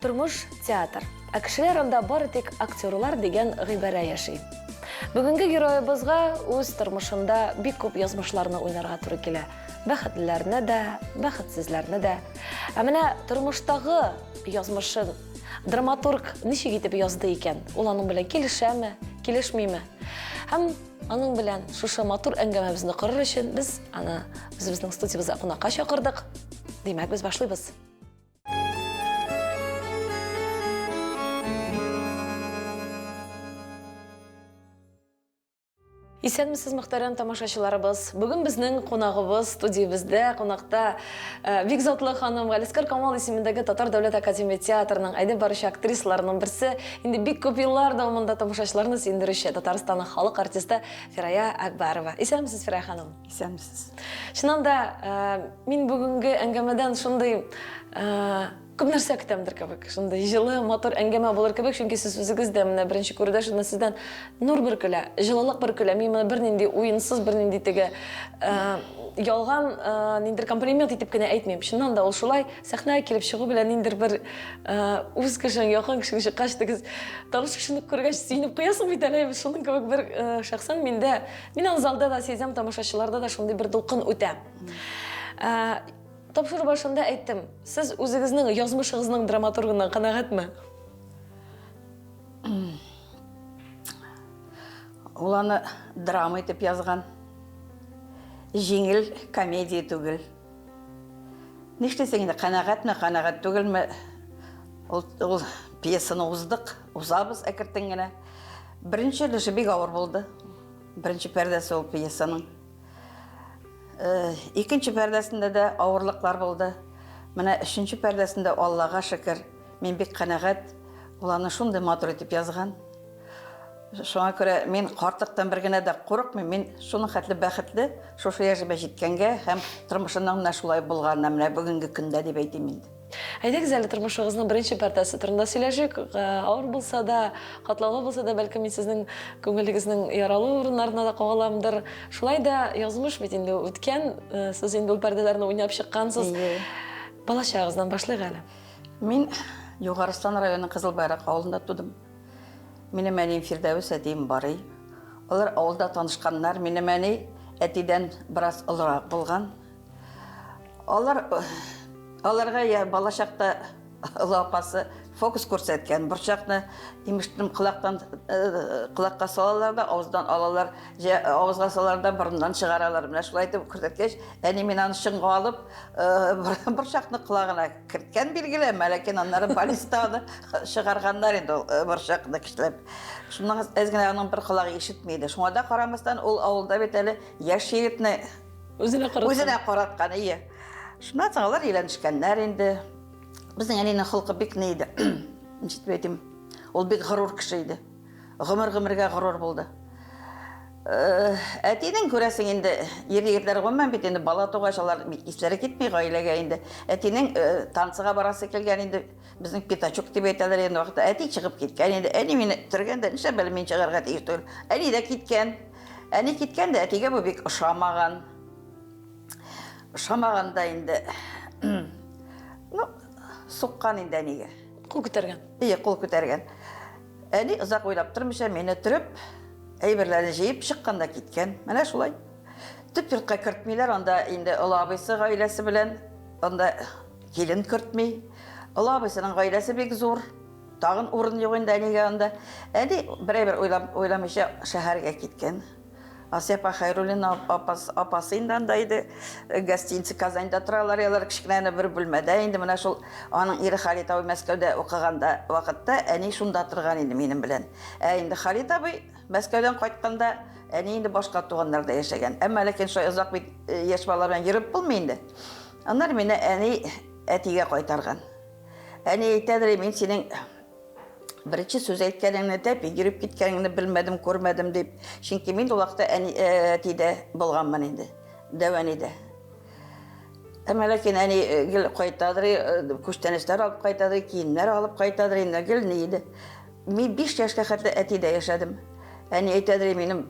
Turmuş teatr. Akşeler onda bari tek aktörler degen gıybara yaşay. Bugünkü geroyibizga öz turmuşunda bir köp yazmışlarını oynarga turı kele. Бәхетләрне дә, бәхетсезләрне дә. Менә тормыштагы язмышын драматург ничек итеп язды икән? Ул аның белән килешәме, килешмиме? Һәм аның белән шушы матур әңгәмәбезне корыр өчен без аны безнең студиябызга кунакка чакырдык. Димәк, без башлыйбыз. Исәнмесез, мөхтәрәм тамашачыларыбыз. Бүген безнең кунагыбыз студиябездә, кунакта бик затлы ханым Галискар Камал исемендәге Татар дәүләт академия театрының әйдәп баручы актрисаларының берсе, инде бик күп еллар дәвамында тамашачыларны сөендерүче Татарстанның халык артисты Фирая Акбарова. Исәнмесез, Фирая ханым? Исәнмесез. Чыннан да, мин бүгенге әңгәмәдән шундый күп нәрсә көтәмдер кебек. Шундый җылы, матур әңгәмә булыр кебек, чөнки сез үзегез дә менә беренче күрүдә шуны сездән нур бөркелә, җылылык бөркелә. Мин моны бернинди уенсыз, бернинди теге ялган ниндер комплимент итеп кенә әйтмим. Чыннан да ул шулай сәхнәгә килеп чыгу белән ниндер бер үз кешең, якын кешең чыккач, теге таныш кешене күргәч сөйнеп куясың бит әле. Шуның кебек бер шәхсән миндә, мин аны залда да сизәм, тамашачыларда да шундый бер дулкын үтә. Тапшыру башында әйттем, сез үзегезнең язмышыгызның драматургыннан канәгатьме? Ул аны драма итеп язган. Җиңел комедия түгел. Нишләсәң инде канәгатьме, канәгать түгелме? Ул пьесаны уздык, узабыз әкертен генә. Беренче өлеше бик авыр булды. Беренче пәрдәсе ул пьесаның. Икенче пәрдәсендә дә авырлыклар булды. Менә өченче пәрдәсендә, Аллага шөкер, мин бик канәгать. Ул аны шундый матур итеп язган. Шуңа күрә мин картлыктан бер генә дә курыкмыйм. Мин шуның хәтле бәхетле, шушы яшәбә җиткәнгә һәм тормышының менә шулай булганына менә бүгенге көндә дип әйтим инде. Әйдәгез әле тормышыгызның беренче пәрдәсе турында сөйләшик. Авыр булса да, катлаулы булса да, бәлки мин сезнең күңелегезнең яралы урыннарына да кагаламдыр. Шулай да язмыш бит инде үткән, сез инде ул пәрдәләрне уйнап чыккансыз. Балачагыздан башлыйк әле. Мин Югарстан районы Кызылбайрак авылында тудым. Минем әнием Фирдәвес әтием барый. Алар авылда танышканнар. Минем әни әтидән бераз олырак булган. Аларга я балачакта олы апасы фокус күрсәткән. Борчакны имештем кылакка салалар да, авыздан алалар, авызга салалар да борыннан чыгаралар. Менә шулай итеп күрсәткәч, әни мин аны чынга алып, борчакны кылагына керткән билгеле, ләкин аннары баллистаны чыгарганнар инде борчакны кишләп. Шуннан әзгенә аның бер кылагы ишетмәйде. Шуңа да карамастан ул авылда бит әле яшь егетне үзенә караткан. Шуннан соң алар өйләнешкәннәр инде. Безнең әнинең холкы бик ни иде. Ничек әйтим? Ул бик горур кеше иде. Гомергә горур булды. Әтинең күрәсең инде ир-егетләр гомумән бит инде бала тугач алар исләре китми гаиләгә инде. Әтинең танцыга барасы килгән инде. Безнең пятачок дип әйтәләр инде вакытта. Әти чыгып киткән инде. Әни мине төргәндә нишлә белмим мин чыгарга тиеш түгел. Әни дә киткән. Әни киткән дә әтигә бу бик ошамаган. Ошамаганда инде суккан инде әнигә. Кул күтәргән. Кул күтәргән. Әни озак уйлап тормыйча мине төреп, әйберләрне җыеп чыкканда киткән. Менә шулай. Төп йортка кертмиләр, анда инде олы абыйсы гаиләсе белән, анда килен кертми. Олы абыйсының гаиләсе бик зур. Тагын урын юк инде әнигә анда. Әни берәр уйламыйча шәһәргә киткән. Асепа Хайруллина апасы инде анда иде. Гостиница Казанда торалар, ялар кичкенә бер бүлмәдә инде. Менә шул аның ире Халит абый Мәскәүдә укыганда вакытта әни шунда торган инде минем белән. Инде Халит абый Мәскәүдән кайтканда әни инде башка туганнарда яшәгән. Әмма ләкин шулай озак бит яшь балалар белән йөреп булмый инде. Аннары мине әни әтигә кайтарган. Әни әйтәдер, мин синең Беренче сүз әйткәнеңне дә, йөреп киткәнеңне белмәдем, күрмәдем дип. Чөнки мин ул вакытта әтидә булганмын инде, дәвәнидә. Әмма ләкин әни гел кайтадыр, күчтәнешләр алып кайтадыр, киемнәр алып кайтадыр, инде гел ни иде. Мин 5 яшькә хәтле әтидә яшәдем. Әни әйтәдер, минем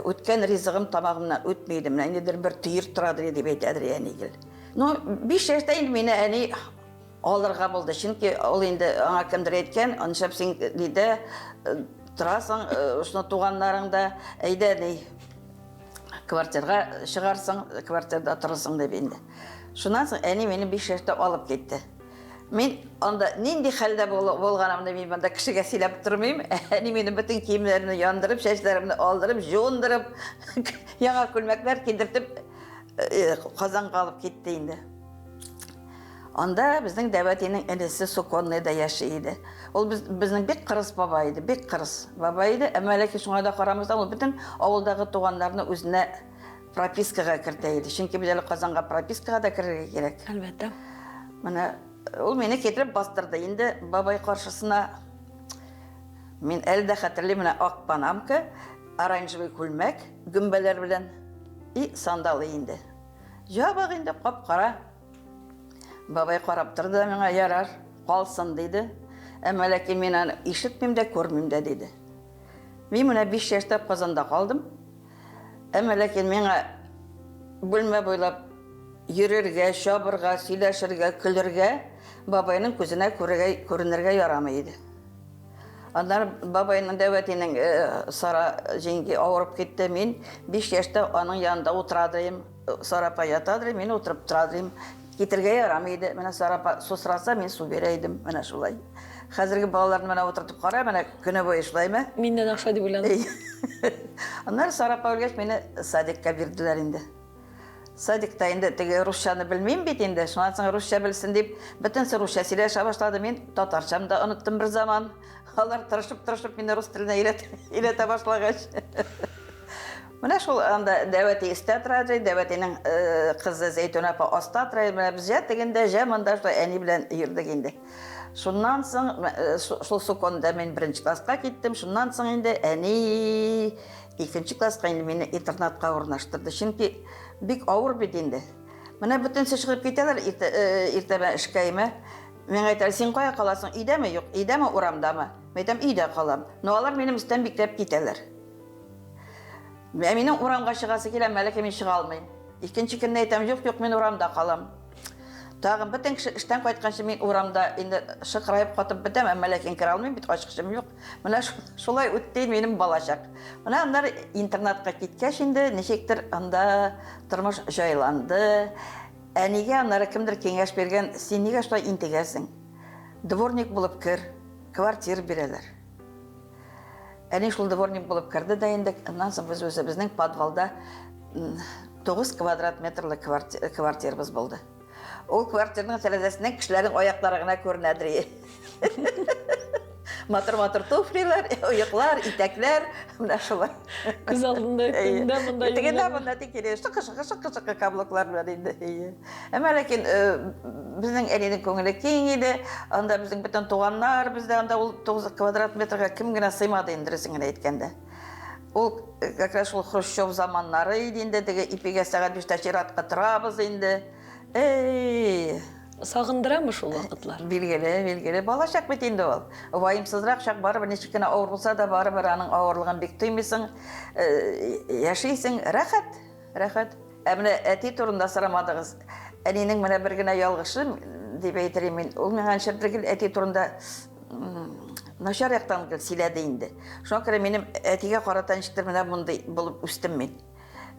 үткән ризыгым тамагымнан үтмәйде, менә инде бер тыйыр торадыр дип әйтәдер әни гел. Ну, 5 яшьтә инде мине әни алырга булды. Чөнки ул инде аңа кемдер әйткән, "Аншап син диде, торасың, шуны туганнарыңда, әйдә ни квартирага чыгарсың, квартирада торасың" дип инде. Шуннан соң әни мине 5 яшьтә алып китте. Мин анда нинди хәлдә булганымны мин монда кешегә сөйләп тормыйм. Әни мине бөтен киемнәрне яндырып, чәчләремне алдырып, җуындырып, яңа күлмәкләр кидертеп Казанга алып китте инде. Анда безнең Дәвәтинең энесе Суконныйда яши иде. Ул безнең бик кырыс бабай иде, бик кырыс бабай иде. Әмма ләкин шуңа да карамастан ул бөтен авылдагы туганнарны үзенә пропискага кертә иде. Чөнки без әле Казанга пропискага да керергә кирәк. Әлбәттә. Менә ул мине китереп бастырды инде бабай каршысына. Мин әле дә хәтерлим, менә ак панамка, оранжевый күлмәк, гөмбәләр белән и сандалы инде. Җабык инде кап-кара. Бабай карап торды да миңа, ярар, калсын диде. Әмма ләкин мин аны ишетмим дә, күрмим дә диде. Мин менә 5 яшьтә Казанда калдым. Әмма ләкин миңа бүлмә буйлап йөрергә, шабырга, сөйләшергә, көлергә бабайның күзенә күренергә ярамый иде. Аннан бабайның Дәвәтинең Сара җиңги авырып китте. Мин 5 яшьтә аның янында утырадым. Сарапа ятадыр, мин утырып торадым. Китергә ярамый иде. Менә Сарапа су сораса, мин су бирә идем. Менә шулай. Хәзерге балаларны менә утыртып кара, менә көне буе шулаймы? Миннән акча дип уйландым. Аннан Сарапа үлгәч мине садикка бирделәр инде. Садикта инде теге русчаны белмим бит инде. Шуннан соң русча белсен дип, бөтен русча сөйләшә башлады. Мин татарчамны да оныттым бер заман. Алар тырышып мине рус теленә өйрәтә башлагач. Менә шул анда Дәвәти истә тора, Дәвәтинең кызы Зәйтүнә апа аста тора. Менә без тегендә җаманда шулай әни белән йөрдек инде. Шуннан соң шул Суконда мин 1-нче класска киттем. Шуннан соң инде әни 2-нче класска инде мине интернатка урнаштырды. Чөнки бик авыр бит инде. Менә бөтенсе чыгып китәләр иртәгә эшкәйме. Мен әйтәләр, син кая каласың? Өйдәме? Юк, өйдәме, урамдамы? Мен әйтәм, өйдә калам. Но алар минем өстән бикләп китәләр. Минем урамга чыгасы килә, мәләкә мин чыга алмыйм. Икенче көнне әйтәм, юк, юк, мин урамда калам. Тагын бөтен кеше эштән кайтканчы мин урамда инде шыкрайып катып бетәм, әмма ләкин кирә алмыйм, бит ачкычым юк. Менә шулай үтте минем балачак. Менә аннар интернатка киткәч инде, ничектер анда тормыш җайланды. Әнигә аннары кемдер киңәш биргән, син нигә шулай интегәсең? Дворник булып кер, квартира бирәләр. Әни шул дворник булып керде дә инде, аннан соң без үзебезнең подвалда 9 квадрат метрлы квартирабыз булды. Ул квартираның тәрәзәсеннән кешеләрнең аяклары гына күренәдер. Матыр-матыр туфлилар, ояклар, итәкләр, менә шулай. Күз алдында көндә монда йөргән. Тегендә монда тикеле, шык-шык каблуклар белән инде. Әмма ләкин безнең әнинең күңеле киң иде. Анда безнең бөтен туганнар, бездә анда ул 9 квадрат метрга кем генә сыймады инде рәсеңгә әйткәндә. Ул как раз ул Хрущев заманнары иде инде, теге ипигә сәгать 5-тә чиратка торабыз инде. Сагындырамы шул вакытлар? Билгеле. Балачак бит инде ул. Ваимсызрак чак барыбер ничек кенә авыр булса да барыбер аның авырлыгын бик тоймыйсың. Яшисең, рәхәт. Әмма әти турында сорамадыгыз. Әнинең менә бер генә ялгышы дип әйтәм мин. Ул миңа шәртлек әти турында начар яктан сөйләде инде. Шуңа күрә минем әтигә карата ничектер менә мондай булып үстем мин.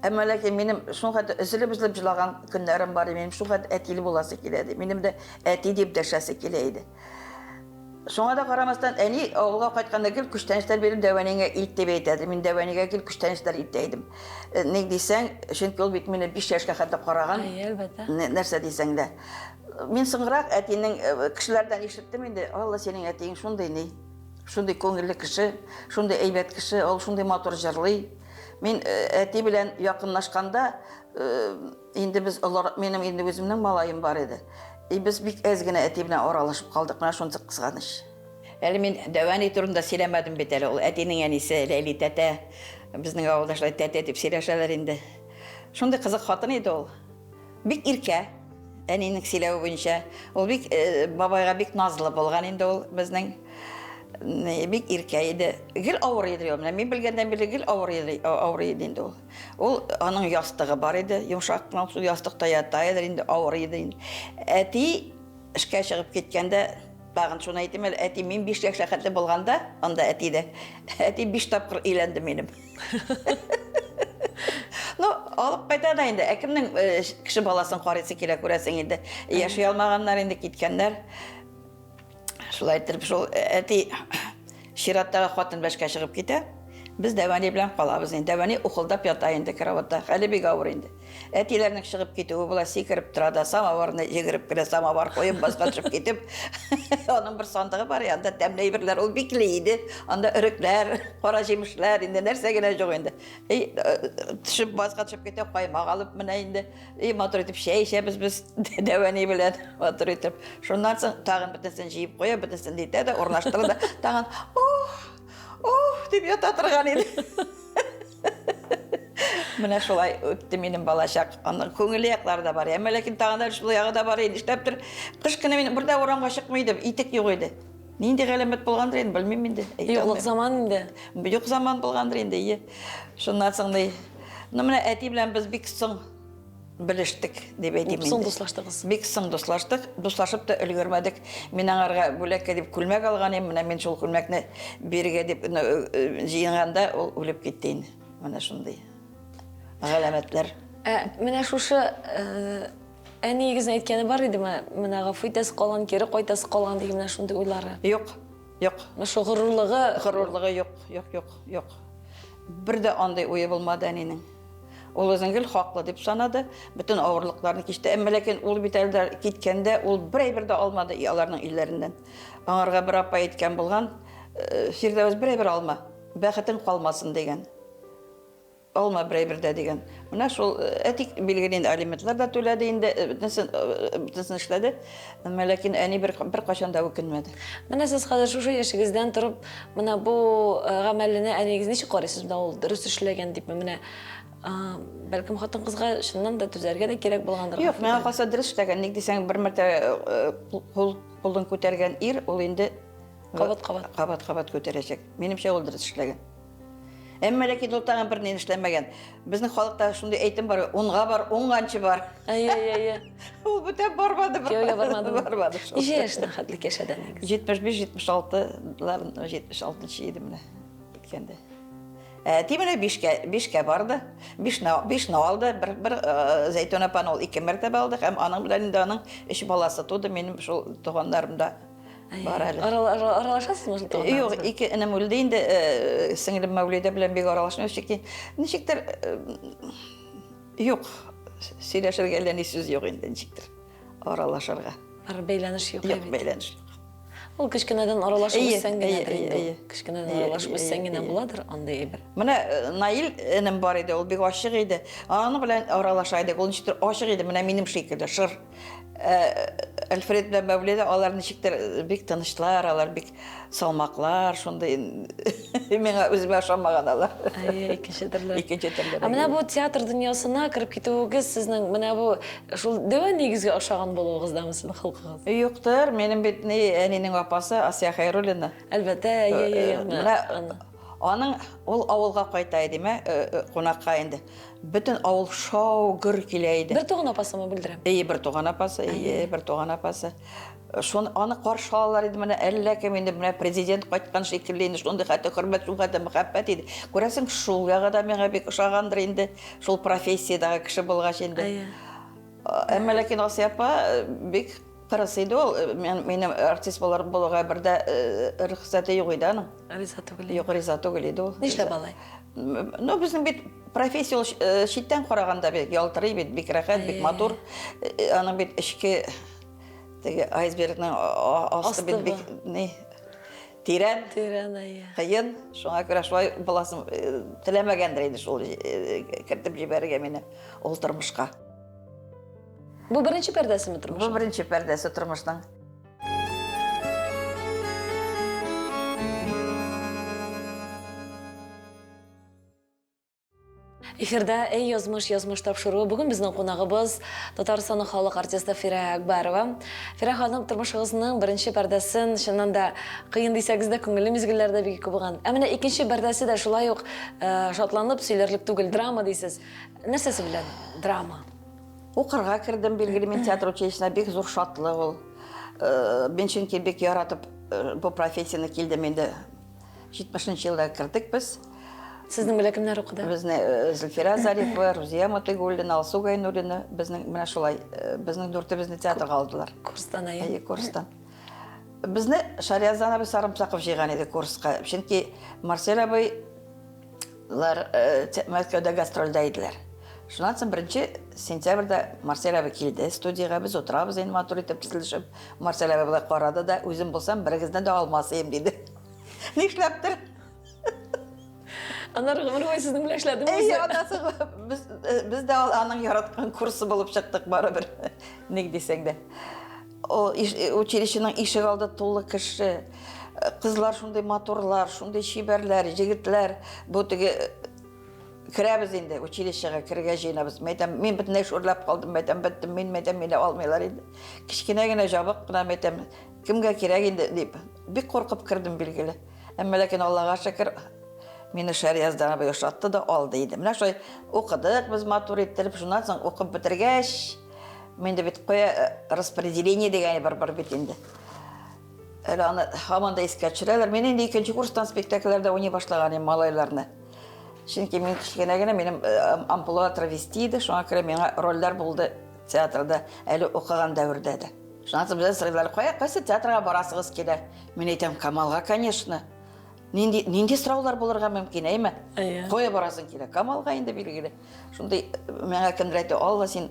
Әмма ләкин минем шуңа өзелеп җылаган көннәрем бар, минем шуңа әтиле буласы килә иде. Минем дә әти дип дәшәсе килә иде. Шуңа да карамастан әни авылга кайтканда гел күчтәнечләр биреп Дәвәнигә илт дип әйтәде. Мин Дәвәнигә гел күчтәнечләр илтә идем. Ник дисәң, чөнки ул бит мине 5 яшькә хәтле караган. Әлбәттә. Нәрсә дисәң дә. Мин соңрак әтинең кешеләрдән ишеттем инде. Алла синең әтиң шундый ни. Шундый күңелле кеше, шундый әйбәт кеше, ул шундый матур җырлый. Мин әти белән якынлашканда, инде без минем инде үземнең малаем бар иде. Без бик әз генә әти белән аралашып калдык, менә шунысы кызганыч. Әле мин Дәвәни турында сөйләмәдем бит әле, ул әтинең әнисе Ләйли тәтә, безнең авылдашлар тәтә дип сөйләшәләр инде. Шундый кызык хатын иде ул. Бик иркә, әнинең сөйләве буенча. Ул бик бабайга бик назлы булган инде ул безнең. Бик иркә иде. Гел авыр иде ул. Мин белгәндән бирле гел авыр иде инде ул. Ул аның ястыгы бар иде, йомшак кына шул ястыкта ята иде инде, авыр иде инде. Әти ішке шығып кеткенде, бағын шуны айтым, әти мен 5 шәкәтле болғанда, анда әти де, әти 5 тапқыр үйленді менім. Ну, алып қайтады енді, әкімнің кіші баласын қарайсы келе көресің енді, яшай алмағандар енді кеткендер. Шулай айтырып, шул әти Шираттағы қатын бәшке шығып кете, біз дәвәне білен қалабыз енді. Дәвәне ұқылдап ята енді кроватта, әлі бек ауыр енді. Әтилерінің шығып кетуі бұла секіріп тұрады, самаварына жегіріп кіре, самавар қойып басқа түсіп кетіп. Оның бір сандығы бар, анда тәмлей бірлер, ол бекілейді. Анда үріклер, қора жемішлер, енді нәрсе гене жоқ енді. Түсіп басқа түсіп кете, қаймақ алып мына енді. Матур етіп шәй ішеміз біз дәвәне білен матур етіп. Шоннан соң тағын бітінсін жиып қоя, бітінсін дейтеді, орнаштырды. Тағын, деп ята тұрған еді. Міне шолай өтті менің балашақ. Көңілі яқлар да бар. Әмәлекін тағындар шолай яғы да бар еді. Іштеп тұр. Қыш күні мен бірде орамға шықмайды. Итік жоқ еді. Ненде ғалемет болғандыр енді, білмейм енді. Юқлық заман енді. Юқ заман болғандыр енді. Шоннан соңдай. Міне әти білән біз бек соң біліштік деп әйтем енді. Соң дослаштығыз. Бек соң дослаштық. Дослашып та үлгермедік. Мен аңарға бөлекке деп күлмек алған ем. Міне мен шол күлмекні берге деп жиынғанда ол өліп кеттейін. Міне шондай. Ғаламәтлер. Міне шушы әне егізін әйткені бар еді ме? Міне ғафуйтасы қалған, кері қойтасы қалған деген міне шынды ойлары. Жоқ, жоқ. Шу ғырурлығы... Ғырурлығы жоқ. Бірді андай ойы болмады әненің. Ол өзіңгіл хақлы деп санады, бүтін ауырлықтарын кешті. Әмелекен ол бітәлдер кеткенде, ол бір бірді алмады аларының үйлерінден. Аңарға бір апа еткен болған, Фирдәуіз бір алма, бәқітің қалмасын деген. Алма бір-бірде деген. Мына шол әтик белгілі енді алиментлар да төледі енді, бүтінсін ішледі. Мәләкин әне бір қашанда өкінмеді. Мына сіз қазір шушы ешігізден тұрып, мына бұл ғамәліні әнегіз неше қорайсыз? Мына ол дұрыс ішлеген деп, мына бәлкім қатын қызға шыннан да түзерге де керек болғандыр. Жоқ, мен қалса дұрыс ішлеген. Нег десең бір мәрте қолдың көтерген ир, ол енді қабат көтерешек. Менімше ол дұрыс ішлеген. Әммәлекет ұлтаған бір нен ішлемеген. Біздің халықта шындай әйтім бар, онға бар, онғанчы бар. Ол бүтен бармады. Кеуге бармады. Неше яшына қадлы кешеден? 75-76 еді міне біткенде. Тиміне бешке барды, бешіні алды, бір зәйтон апан ол 2 мәртебе алды, әм аның білән енді аның 3 баласы туды, менің сол туғандарымда бар әлі. Аралашасыз мұжыл туғандарыңызға? Жоқ, 2 інім өлді енді сіңілім Мәулейді білән бек аралашын өшеккен. Нешектер, жоқ, сөйлешірге әлі сөз жоқ енді нешектер аралашырға. Бейләніш жоқ. Жоқ, бейләніш жоқ. Ол кішкенеден аралашып өссәңгенедір енді. Кішкенеден аралашып өссәңгенен боладыр, андай ебір. Міне Наил інім бар еді, ол бек ашық еді. Аны білән аралашайды, ол нешіктер ашық еді, міне менім шекілді, шыр. Әлфред білән Мәуледі, алар нешіктер бек тыныштылар, алар бек салмақлар, шондай мен өзіме ашамаған алар. Екінші түрлі. Екінші түрлі. Міне бұл театр дүниясына кіріп кетуіңіз сіздің міне бұл дөуін негізге ашаған болуыңызда мысың қылқығыз? Жоқтыр, менің бетіне әненің апасы Асия Хайруллина. Әлбәтте, Аның ол ауылға қайтайды ме, қонаққа енді. Бүтін ауыл шау гүр келейді. Бір туған апасы ма білдірем? Бір туған апасы. Аны қаршалар еді, әлі енді президент қайтқан шекілейді, сондай қәті құрмет, қәті мұхаббат еді. Көресің, шул яғада меңе бек ұшағандыр енді, шул профессиядағы кіші болғаш енді. Әмәләкен Асия апа бек қарасайды ол, менің артист болуға бірді рұқсаты жоқ еді аның. Ризаты өледі ол. Нешлеп алай? Біздің бет профессия шеттен қарағанда бек ялтыры, бек рахат, бек матур. Аның бет ішке айсбергінің асты бек тирен, қиын. Шоңа көре шылай баласын тілемегендір еді шол кіртіп жіберге мені ол тұрмышқа. Бұл бірінші пәрдесі ме тұрмышы? Бұл бірінші пәрдесі тұрмыштың. Эфирда «Эй, язмыш тапшыруы». Бүгін біздің қонағыбыз Татарстанның халық артисті Фира Акбарова. Фира ханым тұрмышығызының бірінші пәрдесін шыннан да қиын дейсәгізді көңілі мезгіллерді бекі көбіған. Әміне екінші пәрдесі де шулай оқ шатланып сөйлерлік түгіл драма дейсіз. Нәрсесі білен драма? Оқырға кірдім, белгілі мен театр училищесіне бек зор шатлы ол. Мен чөнки бик яратып бу профессияны килдем инде. 70-нче елда кирдек без. Сезнең белән кемнәр укыды? Безне Зөлфира Зарипова, Рузия Мотыйгуллина, Алсу Гайнуллина, безнең менә шулай безнең дүртебезне театрга алдылар. Курстан Курстан. Безне Шарияздан абый Сарымсаков җыйган иде курска. Чөнки Марсель абыйлар Мәскәүдә гастрольдә иделәр. Шуннан соң 1 сентябрьдә Марсель абый килде студияга, без утырабыз инде матур итеп төзелешеп. Марсель абый булай карады да, үзем булсам берегездән дә алмасыйм диде. Нишләптер? Анар гомер буе сезнең белән эшләдем. Анасы без дә аның яраткан курсы булып чыктык барыбер. Ник дисәң дә. О училищеның ишек алды тулы кеше. Кызлар шундый матурлар, шундый шибәрләр, җегетләр. Бу теге керәбез инде училищега кергә җыенабыз. Мин бөтенләй шурлап калдым, беттем, мине алмыйлар инде. Кичкенә генә жабык кына мәйтәм. Кемгә кирәк инде дип. Бик куркып кирдем билгеле. Әмма ләкин Аллага шөкер, мине Шарияздан абый ошатты да алды иде. Менә шулай укыдык без матур иттереп, шуннан соң укып бетергәч, миндә бит кая распределение дигән бар бит инде. Әле аны һаман да искә төшерәләр. Мин инде 2нче курстан спектакльләрдә уйный башлаган малайларны. Чөнки мин кичкенә генә минем амплуа травести иде, шуңа күрә миңа рольләр булды театрда, әле укыган дәврдә дә. Шуннан соң бездә сорыйлар, кайсы театрга барасыгыз килә? Мин әйтәм, Камалга, конечно. Нинди сораулар булырга мөмкин, әйме? Кая барасың килә? Камалга инде билгеле. Шундай миңа кемдер әйтте, Алла син,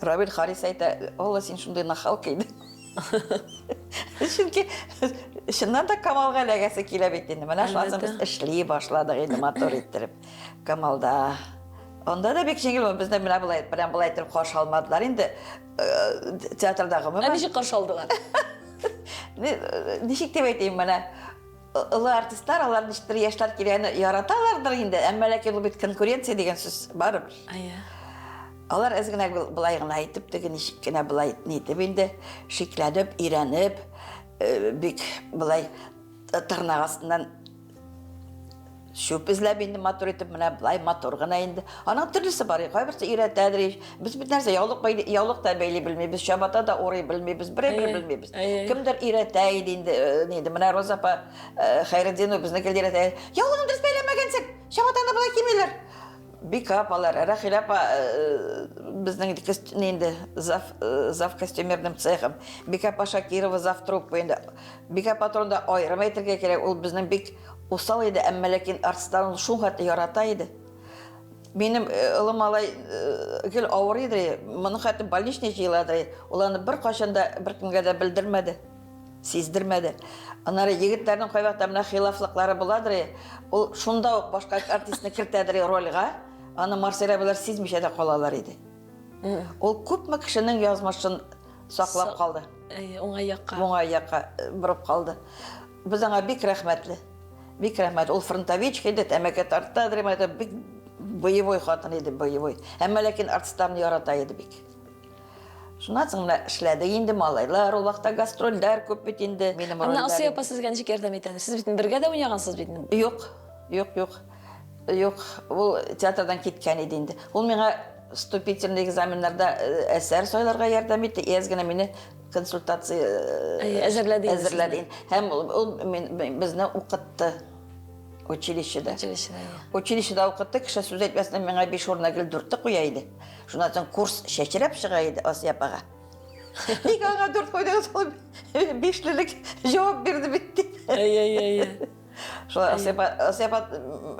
Равил Харис әйтә, Алла син шундай нахалка иде. Чөнки шуннан да Камалга эләгәсе килә бит инде. Менә шуннан без эшли башладык инде матур иттереп. Камалда. Онда да бик җиңел, бездә менә булай итеп каршы алмадылар инде театрдагы. Ничек каршы алдылар? Ничек дип әйтәм менә? Олы артистлар, алар ничектер яшьләр килгән яраталардыр инде. Әмма ләкин бит конкуренция дигән сүз барыбер. Алар әз генә булай гына әйтеп, теге ничек кенә булай нитеп инде, шикләнеп, ирәнеп, бик булай тырнак астыннан шуп эзләп инде матур итеп, менә булай матур гына инде. Аның төрлесе бар, кайберсе өйрәтәдер. Без бит нәрсә яулык та бәйли белмибез, шабата да орый белмибез, берәр белмибез. Кемдер өйрәтә иде инде, менә Роза апа Хәйретдинова безне килде өйрәтә. Яулыгын дөрес бәйләмәгәнсең, шабатаны булай кимиләр. Бик апалар, Рахил апа безнең инде зав костюмерным цехым. Бик апа Шакирова зав труппа инде. Бик апа турында аерым әйтергә кирәк, ул безнең бик усал иде, әмма ләкин артистларны шул хәтле ярата иде. Минем улым малай гел авыр иде, моны хәтта больничный җыйладыр. Ул аны бер кашан да беркемгә дә белдермәде, сиздермәде. Аннары егетләрнең кайвакта менә хилафлыклары буладыр. Ул шунда ук башка артистны кертәдер рольгә. Аны Марсель абыйлар сизмичә дә калалар иде. Ул күпме кешенең язмышын саклап калды. Уңай якка бурып калды. Без аңа бик рәхмәтле. Бик рәхмәт. Ул фронтовичка иде, тәмәке тарта, бик боевой хатын иде, боевой. Әмма ләкин артистларны ярата иде бик. Шуннан соң эшләде инде малайлар, ул вакытта гастрольләр күп бит инде. Аны Асия апа сезгә ничек ярдәм итә? Сез бит бергә дә уйнагансыз бит. Юк, ул театрдан киткән иде инде. Ул миңа вступительный экзаменнарда әсәр сайларга ярдәм итте. Язгына мине консультация әзерләде. Һәм ул безне укытты училищеда. Училищеда укытты, кеше сүз әйтмәсеннән миңа 5 урынга гел 4 куя иде. Шуннан соң курс чәчрәп чыга иде Асия апага. Ник аңа 4 куйдыгыз, 5лек җавап бирде бит. Шулай Асия апа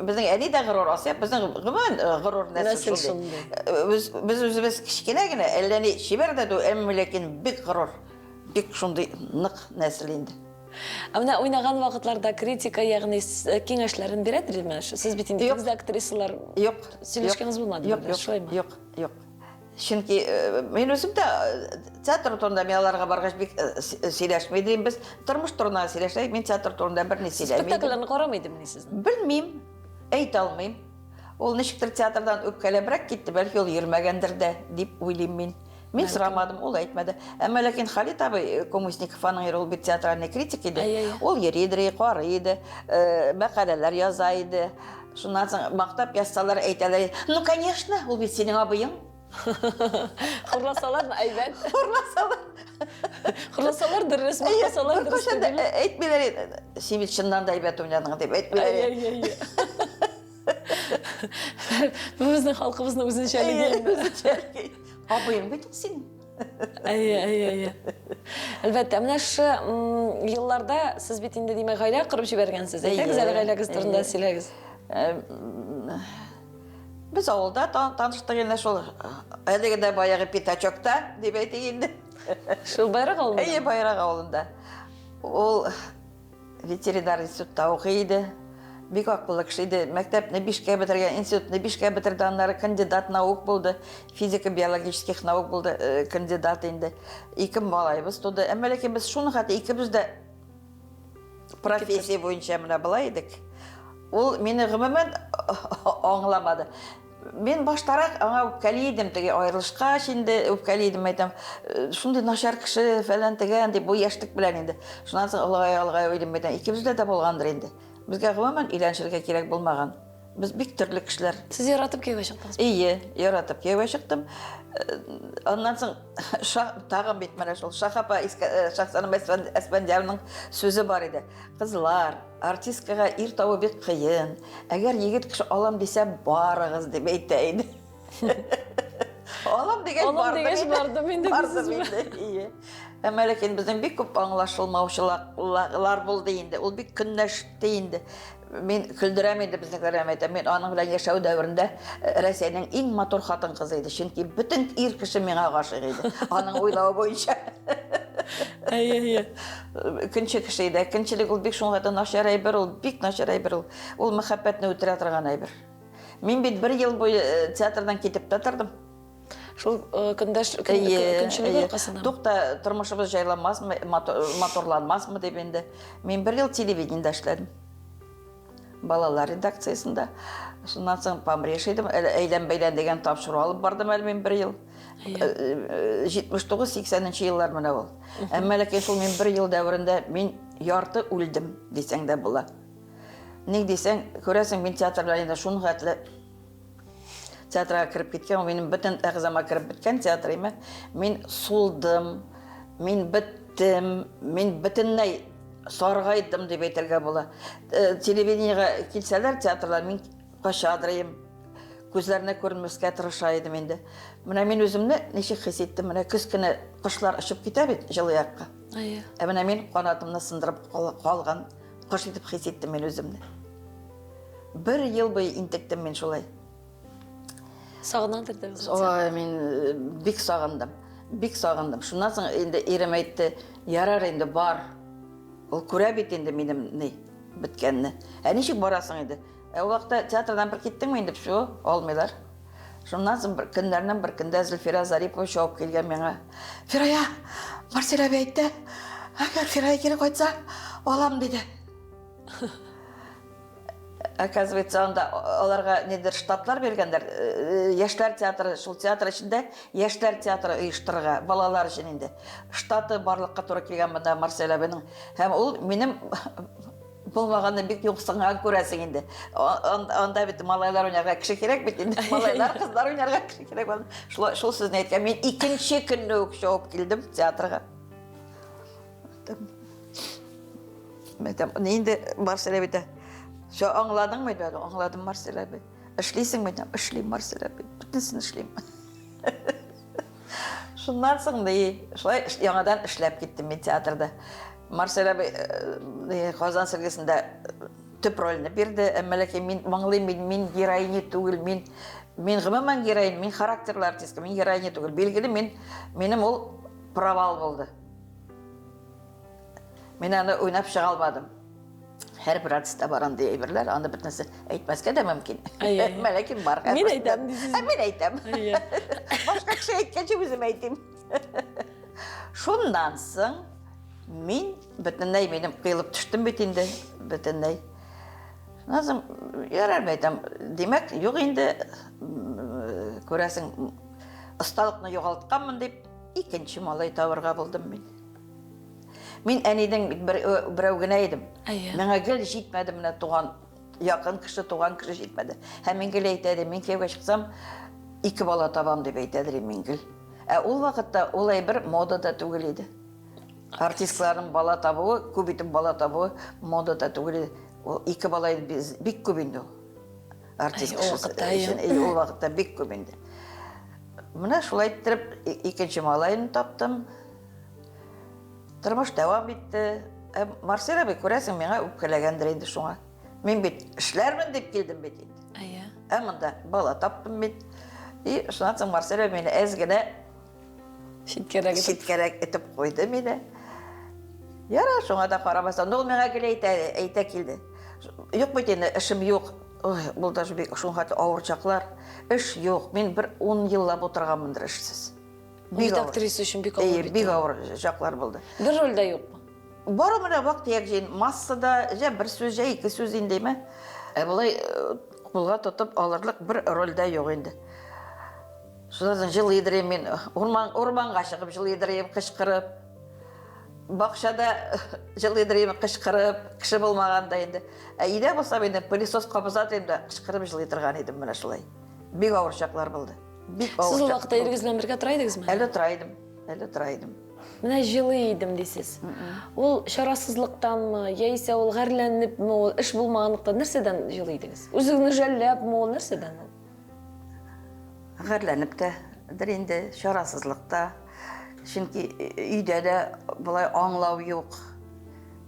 безнең әни дә горур, Асия безнең гомумән горур нәсел шундый. Без үзебез кичкенә генә, әллә ни шибәр дә әмма ләкин бик горур, бик шундый нык нәсел инде. Менә уйнаган вакытларда критика, ягъни киңәшләрен бирәдерме? Сез бит инде күз актрисалар. Юк, сөйләшкәнез булмады. Юк. Чөнки мин үзем дә театр турында аларга баргач бик сөйләшмәдем. Без тормыш турында сөйләшәйек, мин театр турында берни сөйләмим. Спектакльләрне карамыйдымы сез? Белмим, әйтә алмыйм. Ул ничектер театрдан үпкәләбрәк китте, бәлки ул йөрмәгәндер дә дип уйлыйм мин. Мин сорамадым, ул әйтмәде. Әмма ләкин Халит абый Комусников аның ул бит театральный критик иде. Ул йөридер, карый иде, мәкаләләр яза иде. Шуннан соң мактап язсалар әйтәләр: "Ну, конечно, ул бит синең абыең. Хурласалар әйбәт. Хурласалар. Хурласалар дөрес, мактасалар дөрес. Әйтмиләр, син бит чыннан да әйбәт уйнадың дип әйтмиләр. Bu bizning xalqimizning o'zunchalik. Абыйың бит син. Әлбәттә, менә шу елларда сез бит инде димәк гаилә корып җибәргәнсез. Әйтегез әле гаиләгез турында сөйләгез. Без авылда таныштык инде шул. Әлеге дә баягы Питачокта дип әйтик инде. Шул байрак алды. Байрак авылында. Ул ветеринар институтта укый. Бик акыллы кеше иде. Мәктәпне 5-кә бетергән, институтны 5-кә бетерде, аннары кандидат наук булды. Физика-биологических наук булды, кандидат инде. 2 малайбыз туды. Әмма ләкин без шуны хәтта икебез дә профессия буенча менә булай идек. Ул мине гомумән аңламады. Мен баштарак аңа үпкәли идем, теге аерылышка инде үпкәли идем, әйтәм, шундый начар кеше фәлән тегән дип бу яшьлек белән инде. Шуннан соң алгай уйдым, әйтәм, икебездә дә булгандыр инде. Безгә гомумән өйләнешергә кирәк булмаган. Без бик төрле кешеләр. Сез яратып кияүгә чыктыңыз. Яратып кияүгә чыктым. Аннан соң тагын бит менә шул Шахапа Шахсаным Әспәндиярның сүзе бар иде. Кызлар, артисткага ир табу бик кыен. Әгәр егет кеше алам дисә, барыгыз дип әйтә иде. Алам дигән бардым инде безнең. Әмма ләкин безнең бик күп аңлашылмаучылар булды инде. Ул бик көнләште инде. Мен күлдерәм инде безнекеләргә әйтәм. Мен аның белән яшәү дәврендә Россиянең иң матур хатын кызы иде. Чөнки бөтен ир кеше миңа гашык иде. Аның уйлавы буенча. Көнче кеше иде. Көнчелек ул бик шуңа да начар әйбер, ул бик начар әйбер ул. Ул мәхәббәтне үтерә торган әйбер. Мин бит 1 ел буе театрдан китеп тә тордым. Шул көнчелек аркасында. Тукта, тормышыбыз җайламасмы, моторланмасмы дип инде. Мин 1 ел телевидениедә эшләдем. Балалар редакциясында. Шуннан соң Памреш идем, әйлән-бәйлән дигән тапшыру алып бардым әле мин 1 ел. 79-80 еллар менә ул. Әмма ләкин шул мин 1 ел дәврендә мин ярты үлдем дисәң дә була. Ник дисәң, күрәсең, мин театр белән инде шуны хәтле театрга кирип киткән, минем бөтен әгъзама кирип биткән театрыма. Мин сулдым, мин биттем, мин бөтенләй саргайдым дип әйтергә була. Телевидениегә килсәләр театрлар, мин качадырым, күзләренә күренмәскә тырыша идем инде. Менә мин үземне ничек хис иттем, менә көз көне кошлар очып китә бит җылы якка. Менә мин канатымны сындырып калган кош итеп хис иттем мин үземне. 1 ел буе интектем мин шулай. Сагынадыр да. Ой, мин бик сагындым. Бик сагындым. Шуннан соң инде ирем әйтте, ярар инде бар. Ул күрә бит инде минем ни биткәнне. Ничек барасың инде? Ул вакытта театрдан бер киттеңме инде, шо, алмыйлар. Шуннан соң бер көннәрнең бер көндә Зөлфира Зарипова чыгып килгән миңа. Фирая, Марселя әйтте, әгәр Фирая кире кайтса, алам диде. Оказывается, анда аларга недер штатлар бергәндер. Яшьләр театры, шул театр эчендә яшьләр театры оештырырга, балалар өчен инде. Штаты барлыкка туры килгән монда Марселябеның. Һәм ул минем булмаганны бик юксыңа күрәсең инде. Анда бит малайлар уйнарга кеше кирәк бит инде. Малайлар, кызлар уйнарга кеше кирәк булды. Шул сүзне әйткән. Мин икенче көнне үк чыгып килдем театрга. Мен инде Марселябеда Şo anladın mı dedi? Anladım Marcel abi. İşliysin mi dedim? İşliyim Marcel abi. Bütünsün işliyim. Şundan sonra şöyle yanıdan işlep gittim ben teatrda. Marcel abi Kazan sergisinde tüp rolünü birdi. Ama lakin min manglıyım, min geroini tugul, min gımaman geroin, min karakterli artist, min geroini tugul. Bilgili benim ol praval oldu. Men onu oynap çıkalmadım. Her bir artiste baran diye bilirler, anda bitmesi etmezke de mümkün. Melekim var. Min eytem disiz. Min eytem. Başka kişi etkençi bizim eytim. Şundan soň min bütünley benim kıyılıp düştüm bitinde, bütünley. Nazım yarar eytem. Demek yok indi köresin ustalıkны yoğaltkanmın deyip ikinci malay tavırga buldum min. Min әниден берәү генә идем. Миңа гел җитмәде менә туган, якын кеше, туган кеше җитмәде. Һәм мин гел әйтәдем, мин кияүгә чыксам, 2 бала табам деп әйтәдір меңгіл. Ул вакытта олай бір модада түгел иде. Артистларның бала табуы, көбейтіп бала табуы модада түгел иде. Ол 2 бала бик көп инде. Артист кішісі. Ол вакытта бик көп инде. Мына шулай иттереп икенче малайын таптым. Тормыш дәвам итте. Марселя бик күрәсең миңа үпкәләгәндер инде шуңа. Мин бит эшләрмен дип килдем бит инде. Монда бала таптым бит. И шуннан соң Марселя мине әзгенә шиткәрәк итеп куйды мине. Яра, шуңа да карамастан, ул миңа гел әйтә килде. Юк бит инде, эшем юк. Ой, бул даже бик шуңа авыр чаклар. Эш юк. Мин бер 10 еллап утырганмындыр эшсез. Бик актриса өчен бик авыр. Бик авыр чаклар булды. Бер роль да юкмы? Бары менә вакыт ягҗин массада, бер сүз, 2 сүз индеме? Булай кулга тотып алырлык бер роль да юк инде. Шундан җылыйдырым мин, урманга чыгып җылыйдырым, кычкырып. Бакчада җылыйдырым, кычкырып, кеше булмаганда инде. Идә булса инде пылесос кабызатым да кычкырып җылыйдырган идем менә шулай. Бик авыр чаклар булды. Бик авыр. Сез ул вакытта ирегез белән бергә тора идегезме? Әле торайдым. Менә җылыйдым дисез. Ул шарасызлыктанмы, яисә ул гәрләнепме, ул эш булмаганлыктан нәрсәдән җылыйдыгыз? Үзегезне жәлләпме, ул нәрсәдән? Гәрләнеп тә инде шарасызлыкта. Чөнки өйдә дә булай аңлау юк.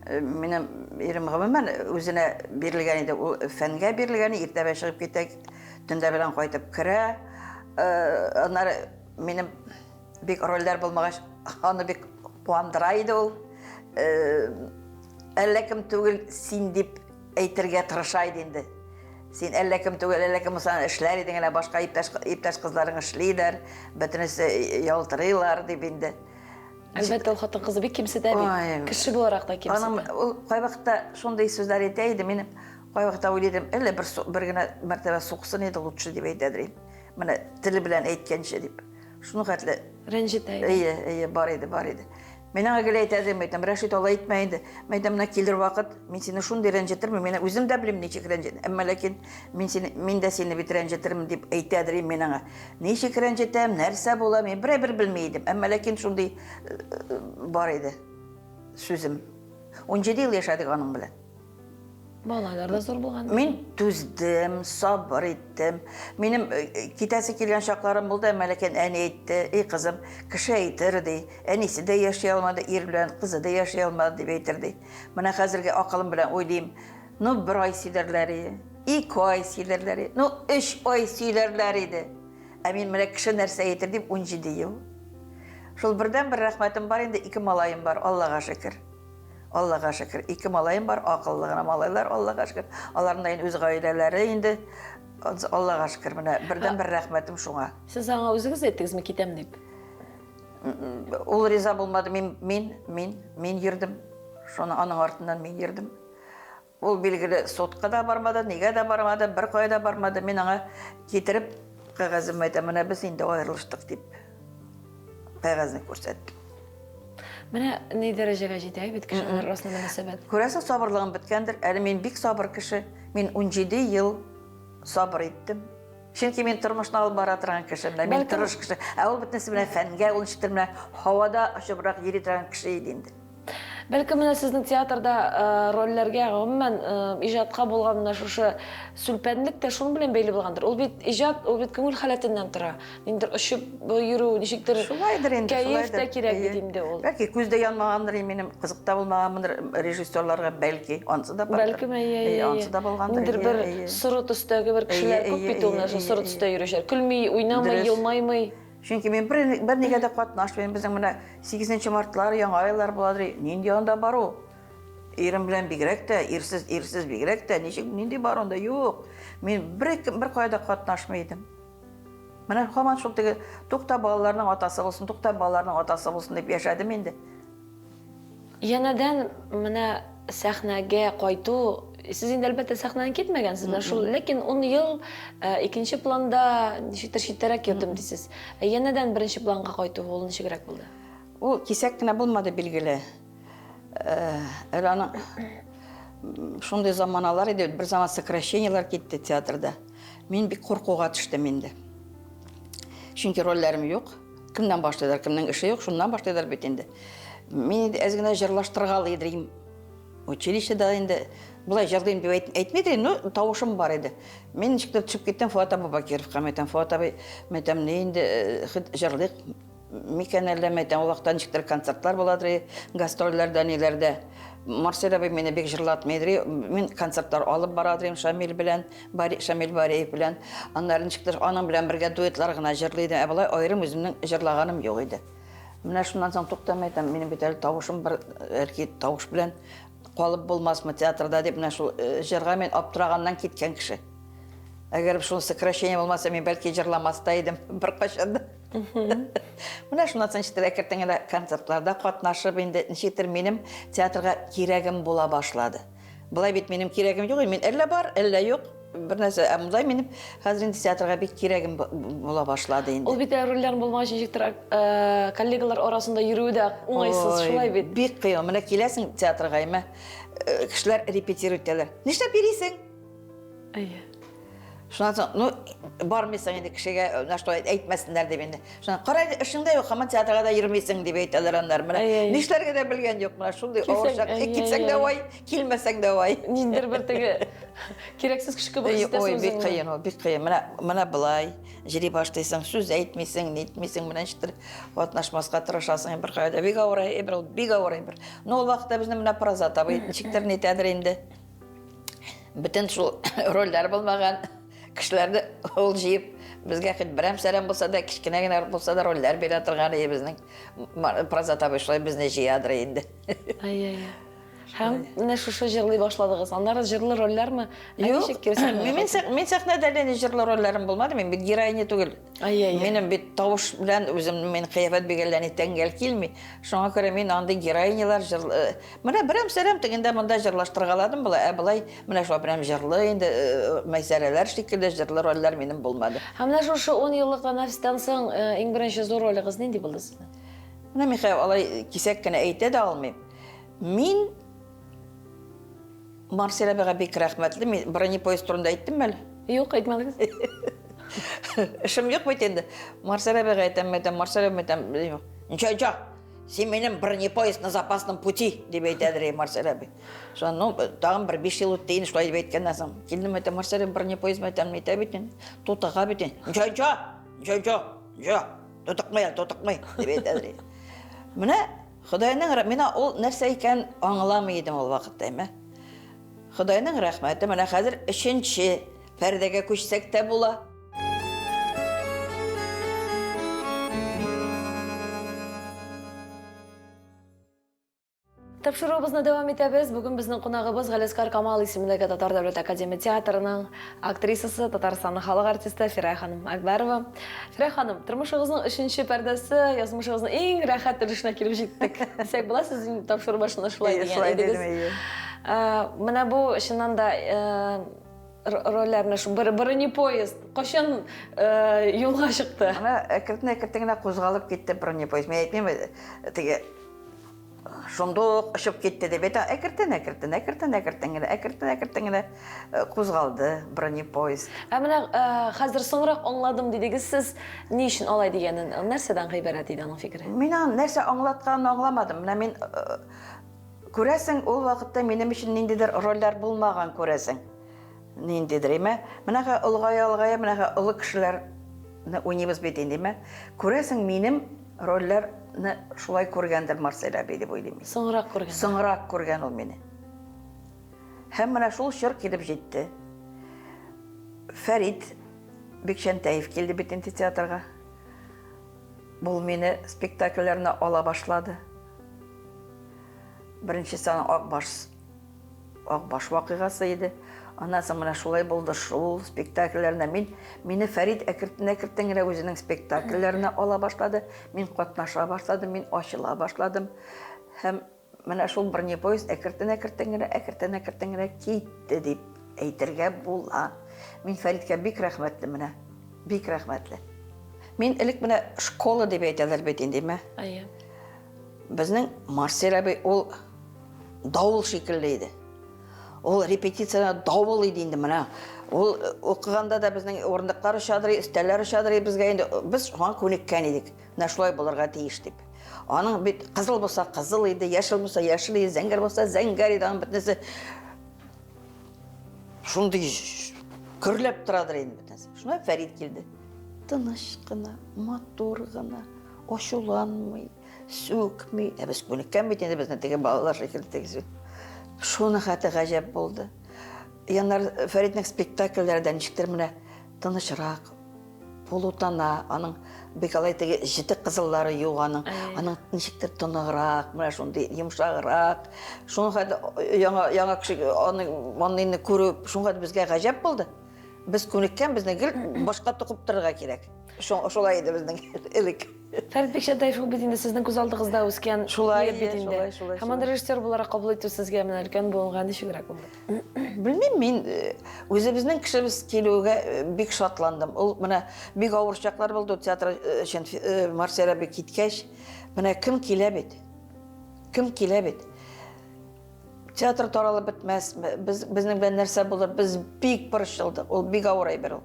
Минем ирем гомумән үзенә бирелгән иде, ул фәнгә бирелгән, иртәбә чыгып китә, төндә белән кайтып керә. Аннары минем бик рольләр булмагач, аны бик куандыра иде ул. Әллә кем түгел син дип әйтергә тырыша иде инде. Син әллә кем түгел, әллә кем сан эшләр идең, әле башка иптәш кызларың эшлиләр, бөтенесе ялтырыйлар дип инде. Әлбәттә, ул хатын кызы бик кимсетә бит. Кеше буларак да кимсетә. Ул кай вакытта шундый сүзләр әйтә иде, минем кай вакытта уйлыйдым, әллә бер генә мәртәбә суксын иде лучше дип әйтәдер. Менә теле белән әйткәнчә дип. Шуны хәтле рәнҗетә иде. Әйе, бар иде. Мен аңа гел әйтәдем, Рәшит алай итмә инде. Мәйдәм менә килер вакыт, мин сине шундый рәнҗетермен, мен үзем дә белим ничек рәнҗет. Әмма ләкин мин дә сине бит рәнҗетермен дип әйтәдер мен аңа. Ничек рәнҗетәм, нәрсә була, мен бер белмәйдем. Әмма ләкин шундый бар иде сүзем. 17 ел яшәдек аның белән. Балалар да зур булган. Мин түздем, сабыр иттем. Минем китәсе килгән шакларым булды, әмма ләкин әни әйтте, "Эй кызым, кеше әйтер ди, әнисе дә яши алмады, ир белән кызы да яши алмады" дип әйтер ди. Менә хәзерге акылым белән уйлыйм, ну 1 ай сөйләрләр, 2 ай сөйләрләр, ну 3 ай сөйләрләр иде. Ә мин менә кеше нәрсә әйтер дип 17 ел. Шул бердән бер рәхмәтем бар инде, 2 малаем бар, Аллага шөкер. Аллага шөкер. 2 малаем бар, акыллы гына малайлар, Аллага шөкер. Аларның да үз гаиләләре инде. Аллага шөкер. Менә бердән бер рәхмәтем шуңа. Сез аңа үзегез әйттегезме китәм дип? Ул риза булмады, мин йөрдем. Шуны аның артыннан мин йөрдем. Ул билгеле сотка да бармады, нигә дә бармады, бер кая да бармады. Мин аңа китереп кагазым әйтәм, менә без инде аерылыштык дип. Кагазны күрсәттем. Менә ни дәрәҗәгә җитә бит кешеләр арасында мөнәсәбәт. Күрәсең, сабырлыгым беткәндер. Әле мин бик сабыр кеше. Мин 17 ел сабыр иттем. Чөнки мин тормышны алып бара торган кеше, мин тырыш кеше. Ә ул бөтенесе белән фәнгә, ул ничектер менә һавада очыбрак йөри торган кеше иде инде. Бәлки менә сезнең театрда рольләргә гомумән иҗатка булган менә шушы сүлпәнлек тә шуның белән бәйле булгандыр. Ул бит иҗат, ул бит күңел халәтеннән тора. Ниндер очып йөрү, ничектер шулайдыр инде, кәеф тә кирәк бит инде ул. Бәлки күздә янмагандыр, минем кызыкта булмагандыр режиссерларга, бәлки ансы да бар. Бәлки ансы да булгандыр. Ниндер бер соры төстәге бер кешеләр күп бит ул, соры төстә йөрүчеләр. Көлми, уйнамый, елмаймый. Чөнки мин бер нигә дә катнашмыйм. Безнең менә 8 мартлар, яңа айлар буладыр. Нинди анда бару? Ирем белән бигрәк тә, ирсез бигрәк тә, нинди бар анда? Юк. Мин бер кайда катнашмыйдым. Менә һаман шул теге тукта балаларның атасы булсын, тукта балаларның атасы булсын дип яшәдем инде. Янәдән менә сәхнәгә кайту, сез инде әлбәттә сәхнәдән китмәгәнсез, шул, ләкин 10 ел икенче планда ничектер читтәрәк йөрдем дисез. Янәдән беренче планга кайту ул ничегрәк булды? Ул кисәк кенә булмады билгеле. Әле аның шундый заманалар иде, бер заман сокращениялар китте театрда. Мин бик куркуга төштем инде. Çünkü rollerim yok. Kimden başlaydılar, kimden işi yok, şundan başlaydılar bit indi. Мен әзгіне жырлаштырғалы едірейм. Училищеда енді бұлай жырлайым деп айтмайды, но тауышым бар еді. Мен ішікті түсіп кеттім Фуат Аба Бакировқа. Мәтем Фуат Аба, мәтем не енді жырлайық. Мекен әлі мәтем ол вақтан ішіктір концертлар болады, гастроллерді, нелерді. Марсель абай мені бек жырлатмайды. Мен концерттар алып барадырым Шамил Бареев білен. Анларын ішіктір аның білен бірге дуэтлар ғына жырлайды. Әбалай айырым өзімнің жырлағаным жоқ еді. Менә шуннан соң туктамайтам, минем бит әле тавышым бар, әрки тавыш белән калып булмасмы театрда дип, менә шул җырга мен аптыраганнан киткән кеше. Әгәр шул сокращение булмаса, мин бәлки җырламас та идем бер качанда. Менә шуннан соң ишетер әкертеңдә концертларда катнашып, инде ничектер минем театрга кирәгем була башлады. Булай бит минем кирәгем юк, мин әллә бар, әллә юк. Bir нәрсә, мұндай менің қазір енді театрға бек керегім бола башлады енді. Ол бит рөллерін болмаған жектір коллегалар арасында жүруі де оңайсыз, шулай бит. Бек қиын, мына келесің театрға еме, кішілер репетируйтелер. Нештеп бересің? Шунан соң, ну, бармайсың енді кішіге, әйтмәсінлер деп енді. Шунан, қарайды, ішіңде жоқ, қаман театрға да жүрмейсің деп әйтелер андар. Нешлерге де білген жоқ, мұна шулдай ауыршақ, кетсең де ой, келмесең де ой. Нендер бір тегі керексіз кішкі бір істесің өзіңді. Ой, бек қиын, бек қиын. Мұна бұлай, жири баштайсың, сөз әйтмейсің, нетмейсің, мұна іштір отнашмасқа тырышасың, бір қайда, бек ауырай, бек ауырай бір. Но ол вақытта біздің мұна проза табы, нешіктер нетәдір енді. Бүтін шул рөлдер болмаған. Кішілерді ол жиып, бізге бірәм-сәрәм болса да, кішкене болса да рөллер бере тұрғаны біздің проза табы шылай бізіне жиядыр енді. Һәм менә шушы җырлый башладыгыз. Аннары җырлы рольләр ме? Юк, мен сәхнәдә әле җырлы рольләрем булмады, мен бит героиня түгел. Минем бит тавыш белән үзем мен кыяфәт бигәләне тәңгәл килми. Шуңа күрә мин андый героинялар җырлы. Менә берәм-сәрәм тегендә монда җырлаштыргаладым була, булай менә шул берәм җырлы инде мәсьәләләр шикелле җырлы рольләр минем булмады. Һәм менә шушы 10 еллык нәфестән соң иң беренче зур ролегыз нинди булды сезнең? Менә Михаил алай кисәк кенә әйтә дә алмыйм. Мин Марсель абыга бик рәхмәтле. Мин бронепоезд турында әйттем әле? Юк, әйтмәдегез. Эшем юк бит инде. Марсель абыга әйтәм, Марсель әйтәм, юк. Ничә, син минем бронепоезд на запасном пути дип әйтәдер Марсель абый. Шуны, ну, тагын бер 5 ел үтте инде шулай дип әйткәннән соң. Килдем әйтәм, Марсель бронепоезд әйтәм, әйтә бит инде. Тутыга бит инде. Ничә, тутыкмый дип әйтәдер. Менә Худайның менә ул нәрсә икән аңламый идем ул вакытта, әйме. Худайның рәхмәте, менә хәзер 3нче пәрдәгә күчсәк тә була. Тапшыруыбызны дәвам итәбез. Бүген безнең кунагыбыз Галискар Камал исемендәге Татар дәүләт академия театрының актрисасы, Татарстанның халык артисты Фирай ханым Акбарова. Фирай ханым, тормышыгызның 3нче пәрдәсе, язмышыгызның иң рәхәт өлешенә килеп җиттек. Дисәк була, сезнең тапшыру башында шулай дигән идегез. Менә бу чыннан да рольләрне шу бронепоезд кашан юлга чыкты? Менә әкертен генә кузгалып китте бронепоезд. Мен әйтмим, теге шундук ышып китте дип әйтә. Әкертен генә кузгалды бронепоезд. Менә хәзер соңрак аңладым дидегез, сез ни өчен алай дигәнен, нәрсәдән гыйбарәт иде аның фикере? Мин аны нәрсә аңлатканын аңламадым. Менә мин күрәсең, ул вакытта минем өчен ниндидер рольләр булмаган күрәсең. Ниндидер име? Менә улгая, менә улы кешеләрне уйныйбыз бит инде. Күрәсең, минем рольләрне шулай күргәндер Марсель абый дип уйлыйм. Соңрак күргән. Соңрак күргән ул мине. Һәм менә шул чор килеп җитте. Фәрит Бекшәнтәев килде бит инде театрга. Бул мине спектакльләрне ала башлады. Беренче сан Акбаш вакыйгасы иде. Аннан соң менә шулай булды, шул спектакльләрне мине Фәрит әкертен генә үзенең спектакльләренә ала башлады. Мин катнаша башладым, мин ачыла башладым. Һәм менә шул бронепоезд әкертен генә китте дип әйтергә була. Мин Фәриткә бик рәхмәтле менә, бик рәхмәтле. Мин элек менә школа дип әйтәләр бит инде. Безнең Марсель абый ул давыл шикелле иде. Ол репетицияда давыл иде инде менә. Ул оқығанда да біздің орындықтар шадыры, үстәлләр шадыры бізге енді біз оған көнеккен едік. Мына шулай болырға тиіш деп. Аның бит қызыл болса қызыл еді, яшыл болса яшыл еді, зәңгәр болса зәңгәр еді. Аның бітнесі шундай күрләп тұрадыр енді бітнесі. Шуна Фәрид келді. Тыныш қына, матур ғана, ашуланмай, сөкмей. Біз көнеккен бит енді біздің теге балалар шекілді тегізбен. Шуны хаты ғажап болды. Янар Фәриднің спектакльлерден ничектер менә тынышрак, полутана, аның бекалай теге жіті қызыллары юк аның ничектер тыныграк, менә шундый йомшаграк. Шуны хаты яңа кеше аның күреп, шуны хаты безгә ғажап болды. Біз көнеккен безне гел башка тукып торырга кирәк. Шулай иде безнең элек. Фәрит Бекшәтаев ул бит инде сезнең күз алдыгызда үскән Шулай, егет бит инде. шулай. Һәм аны режиссер буларак кабул итү сезгә менә өлкән булган ничегрәк булды? Белмим, мин үзебезнең кешебез килүгә бик шатландым. Ул менә бик авыр чаклар булды театр өчен Марселя бик киткәч. Менә кем килә бит? Кем килә бит? Театр таралып бетмәс. Безнең белән нәрсә булыр? Без бик борчылдык. Ул бик авыр әйбер ул.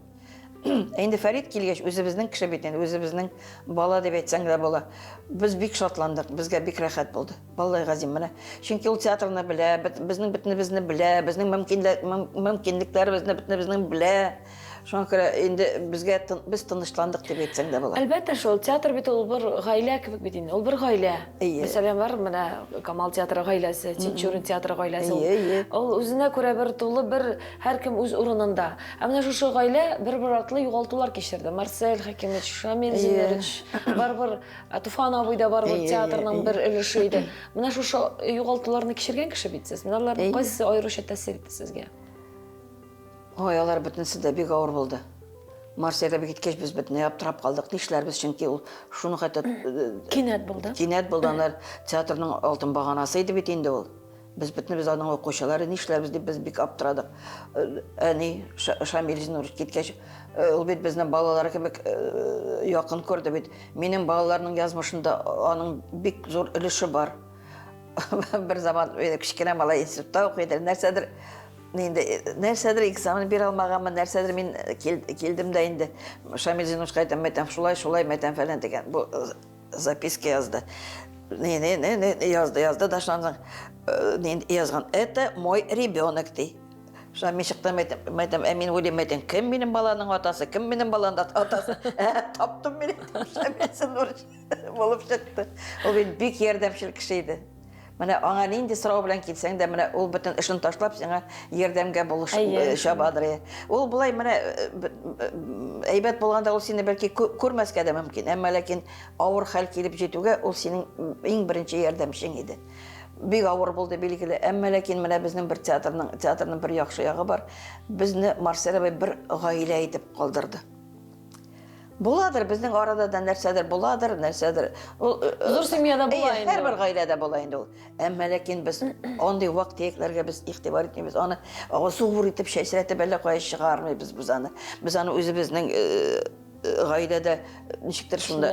Инде Фәрид килгәч, үзебезнең кеше бит инде, үзебезнең бала дип әйтсәң дә була. Без бик шатландык, безгә бик рәхәт булды. Валлаһи газим менә. Чөнки ул театрны белә, безнең бетнебезне белә, безнең мөмкинлекләребезне бетнебезне белә. Шуңа күрә инде безгә без тынычландык дип әйтсәң дә була. Әлбәттә шул театр бит ул бер гаилә кебек бит инде. Ул бер гаилә. Мәсәлән, бар менә Камал театры гаиләсе, Тинчурин театры гаиләсе. Ул үзенә күрә бер тулы бер һәркем үз урынында. Ә менә шушы гаилә бер артлы югалтулар кичерде. Марсель Хакимович, Шамил Зинерич, бар Туфан абый да бар театрның бер өлеше иде. Менә шушы югалтуларны кичергән кеше бит сез. Менә аларның кайсы аеруча тәэсир итте сезгә? Ой, алар бөтенсе дә бик авыр булды. Марселя бик киткәч без бөтенләй аптырап калдык. Нишләрбез, чөнки ул шуны хәтта Кинәт булды. Кинәт булды. Алар театрның алтын баганасы иде бит инде ул. Без бөтенебез аның укучылары, нишләрбез дип без бик аптырадык. Әни Шамил Зинурович киткәч, ул бит безнең балалары кебек якын күрде бит. Минем балаларның язмышында аның бик зур өлеше бар. Бер заман кичкенә малай институтта укыйды, нәрсәдер экзамен бир алмаганмын, нәрсәдер мин килдем дә инде. Шамил Зинурович әйтәм, шулай мәйтәм фәлән дигән. Бу записка язды. Язды да шуннан язган. Это мой ребенок ди. Шамил чыктым мәйтәм, мин уйлыйм мәйтәм, кем минем баланың атасы, кем минем баланың атасы? Таптым мин. Шамил Зинурович булып чыкты. Ул бик ярдәмчел кеше иде. Менә аңа нинди сорау белән килсәң дә, менә ул бөтен эшен ташлап сиңа ярдәмгә булыш чабадыр. Ул булай менә әйбәт булганда ул сине бәлки күрмәскә дә мөмкин, әмма ләкин авыр хәл килеп җитүгә ул синең иң беренче ярдәмчең иде. Бик авыр булды билгеле, әмма ләкин менә безнең бер театрның бер яхшы ягы бар. Безне Марселя бер гаилә итеп калдырды. Буладыр, безнең арада да нәрсәдер буладыр, нәрсәдер. Зур семьяда була инде. Һәр бер гаиләдә була инде ул. Әмма ләкин без андый вакытларга без игътибар итмибез. Аны зур итеп шәйсрәтеп әллә кая чыгармыйбыз без аны. Без аны үзебезнең гаиләдә ничектер шунда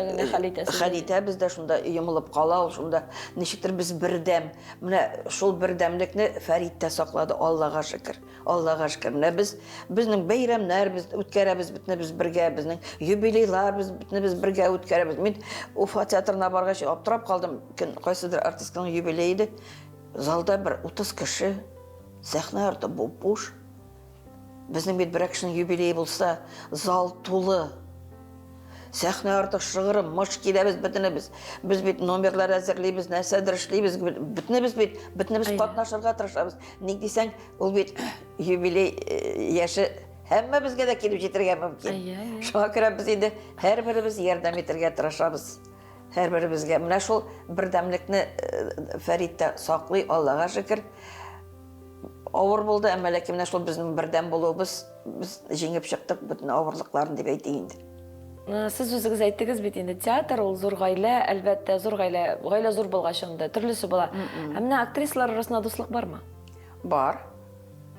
хәлитә бездә шунда йомылып кала, ул шунда ничектер без бердәм. Менә шул бердәмлекне Фәрид тә саклады, Аллага шөкер. Аллага шөкер. Менә безнең бәйрәмнәр без үткәрәбез, битне бергә, безнең юбилейлар битне бергә үткәрәбез. Мин Уфа театрына баргач аптырап калдым. Кайсыдыр артистканың юбилее иде. Залда бер 30 кеше, сәхнә арты буш. Безнең бит бер кешенең юбилее булса, зал тулы. Сәхнә артык шыгырым, мыш киләбез бөтенебез. Без бит номерлар әзерлибез, нәрсәдер эшлибез, бөтенебез катнашырга тырышабыз. Ник дисәң, ул бит юбилей яше һәммә безгә дә килеп җитәргә мөмкин. Шуңа күрә без инде һәр беребез ярдәм итәргә тырышабыз. Һәр беребезгә. Менә шул бердәмлекне Фәрид тә саклый, Аллага шөкер. Авыр булды, әмма ләкин менә шул безнең бердәм булуыбыз, без җиңеп чыктык bütün авырлыкларын дип әйтик инде. Сез үзегез әйттегез бит инде, театр ул зур гаилә, әлбәттә зур гаилә зур булгачында төрлесе була. Ә менә актрисалар арасында дуслык бармы? Бар.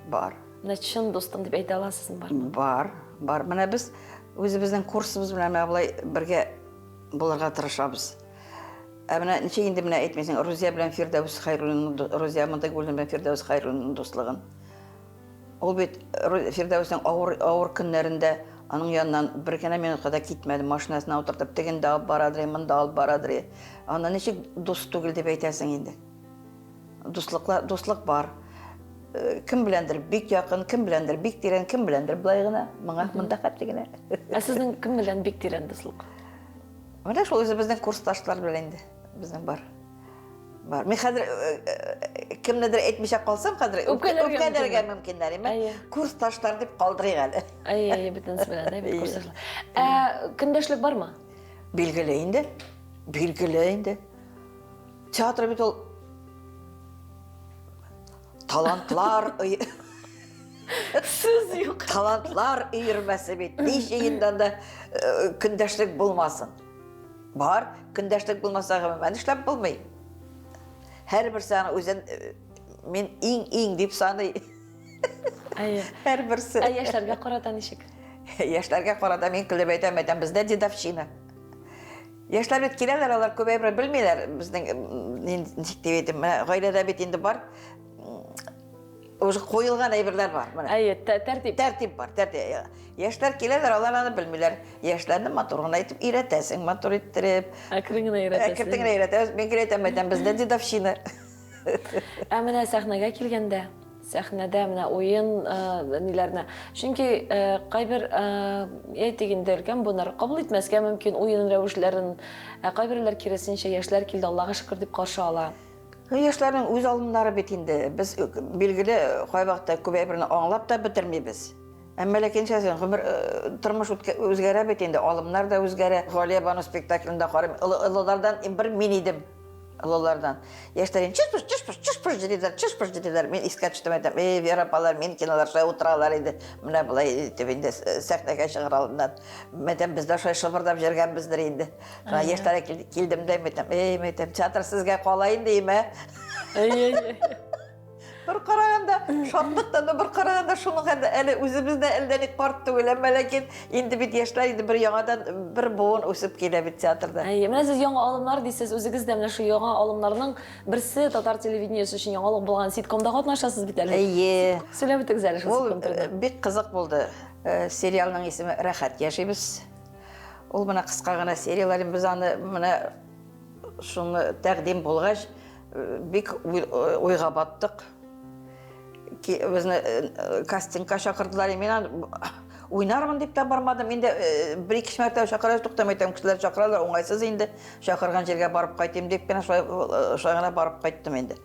Менә чын дустым дип әйтә аласызмы, бармы? Бар. Менә без үзебезнең курсыбыз белән булай бергә булырга тырышабыз. Ә менә ничә инде менә әйтмәсәң, Рузия белән Фирдәүс Хайруллин, Рузия Мандагуллина белән Фирдәүс Хайруллин дуслыгын. Ул бит Фирдәүснең авыр көннәрендә аның янынан бер генә минутка да китмәде, машинасына утыртып, тегендә алып барадыр, монда алып барадыр. Аны ничек дус түгел дип әйтәсең инде? Дуслык бар. Кем беләндер бик якын, кем беләндер бик тирән, кем беләндер былай гына, моңа монда хәтле генә. Ә сезнең кем белән бик тирән дуслык? Менә шул үзебезнең курсташлар белән инде безнең бар. Мен хәзер кемнедер әйтмичә калсам, хәзер үпкәләргә мөмкиннәр име? Курсташлар дип калдырыйк әле. Ай, бөтенсе белән, бит курсташлар. Көндәшлек бармы? Билгеле инде. Театр бит ул талантлар Сүз юк. Талантлар өйрмәсе бит. Ничегендә дә көндәшлек булмасын. Бар, көндәшлек булмаса гомумән эшләп булмый. Һәрбер саны үзен мин иң дип саный. Һәрберсе. Яшьләргә карата ничек? Яшьләргә карата мин көлеп әйтәм, бездә дедовщина. Яшьләр бит киләләр, алар күбәйбрә белмиләр. Безнең ничек дип әйтим, гаиләдә бит инде бар. Уже коелган әйберләр бар. Тәртип бар. Яшьләр киләләр, алар аны белмиләр. Яшьләрне матур гына итеп өйрәтәсең, матур иттереп. Әкрен генә өйрәтәсең. Мен әйтәм, бездә дедовщина. Ә менә сәхнәгә килгәндә, сәхнәдә менә уен ниләрне. Чөнки кайбер әйтегендә өлкән булар кабул итмәскә мөмкин уен рәвешләрен, кайберләр киресенчә яшьләр килде, Аллага шөкер дип каршы ала. Яшьләрнең үз алымнары бит инде. Без билгеле кайвакта күбәйберне аңлап та бетермибез. Әмма ләкин гомер тормыш үзгәрә бит инде, алымнар да үзгәрә. Галия Бану спектаклендә карыйм, олылардан бер мин идем. Олылардан. Яшьләр чыш дидер. Мин искә төштем, әйтәм, Вера апалар, мин киноларда утыралар иде. Менә булай итеп инде сәхнәгә чыгар алдыннан. Мәдәм бездә шулай шыбырдап йөргәнбездер инде. Яшьләр килдем дә әйтәм, театр сезгә кала инде име? Бер караганда, шатлыктан да бер караганда шуның әле үзебездә әлдәник парт түгел, әмма ләкин инде бит яшьләр инде бер яңадан бер буын үсеп килә бит театрда. Менә сез яңа алымнар дисез, үзегез дә менә шу яңа алымнарның берсе татар телевидениесе өчен яңалык булган ситкомда катнашасыз бит әле. Сөйләп битегез әле шу ситком турында. Бик кызык булды. Сериалның исеме Рәхәт яшибез. Ул менә кыска гына сериалар, без аны менә шуны тәкъдим булгач бик уйга баттык. Безне кастингка чакырдылар, мен уйнармын дип тә бармадым. Инде бер-ике мәртәбә чакырып туктам, әйтәм, кешеләр чакыралар, уңайсыз инде. Чакырган җиргә барып кайтыйм дип, мен шулай гына барып кайттым инде.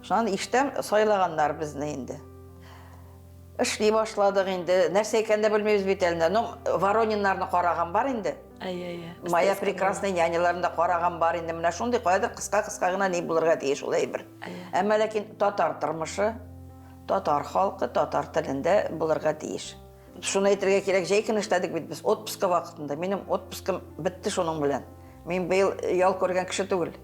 Шуннан иштән сайлаганнар безне инде. Эшли башладык инде. Нәрсә икән дә белмибез бит әле. Ворониннарны караган бар инде. Моя прекрасная няняларында караган бар инде. Менә шундый кайдыр кыска гына ни булырга тиеш ул әйбер. Әмма ләкин татар тормышы, татар халкы, татар телендә булырга тиеш. Шуны әйтергә кирәк, җәйкен эшләдек бит без отпуска вакытында. Минем отпускым бетте шуның белән. Мин быел ял күргән кеше түгел.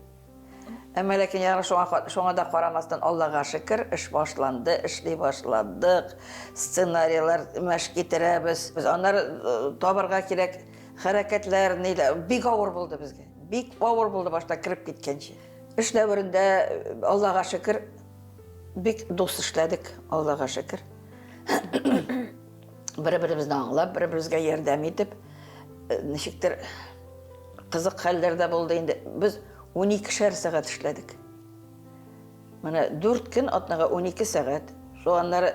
Әмма ләкин шуңа да карамастан, Аллага шөкер, эш башланды, эшли башладык. Сценарийлар мәш китерәбез. Без аннары табарга кирәк хәрәкәтләр, бик авыр булды безгә. Бик авыр булды башта кирип киткәнче. Эш дәверендә, Аллага шөкер, бик дус эшләдек, Аллага шөкер. Бер-беребезне аңлап, бер-беребезгә ярдәм итеп, ничектер кызык хәлләрдә булды инде. Без 12 сәгать эшләдек. Менә 4 көн атнага 12 сәгать. Шу аннары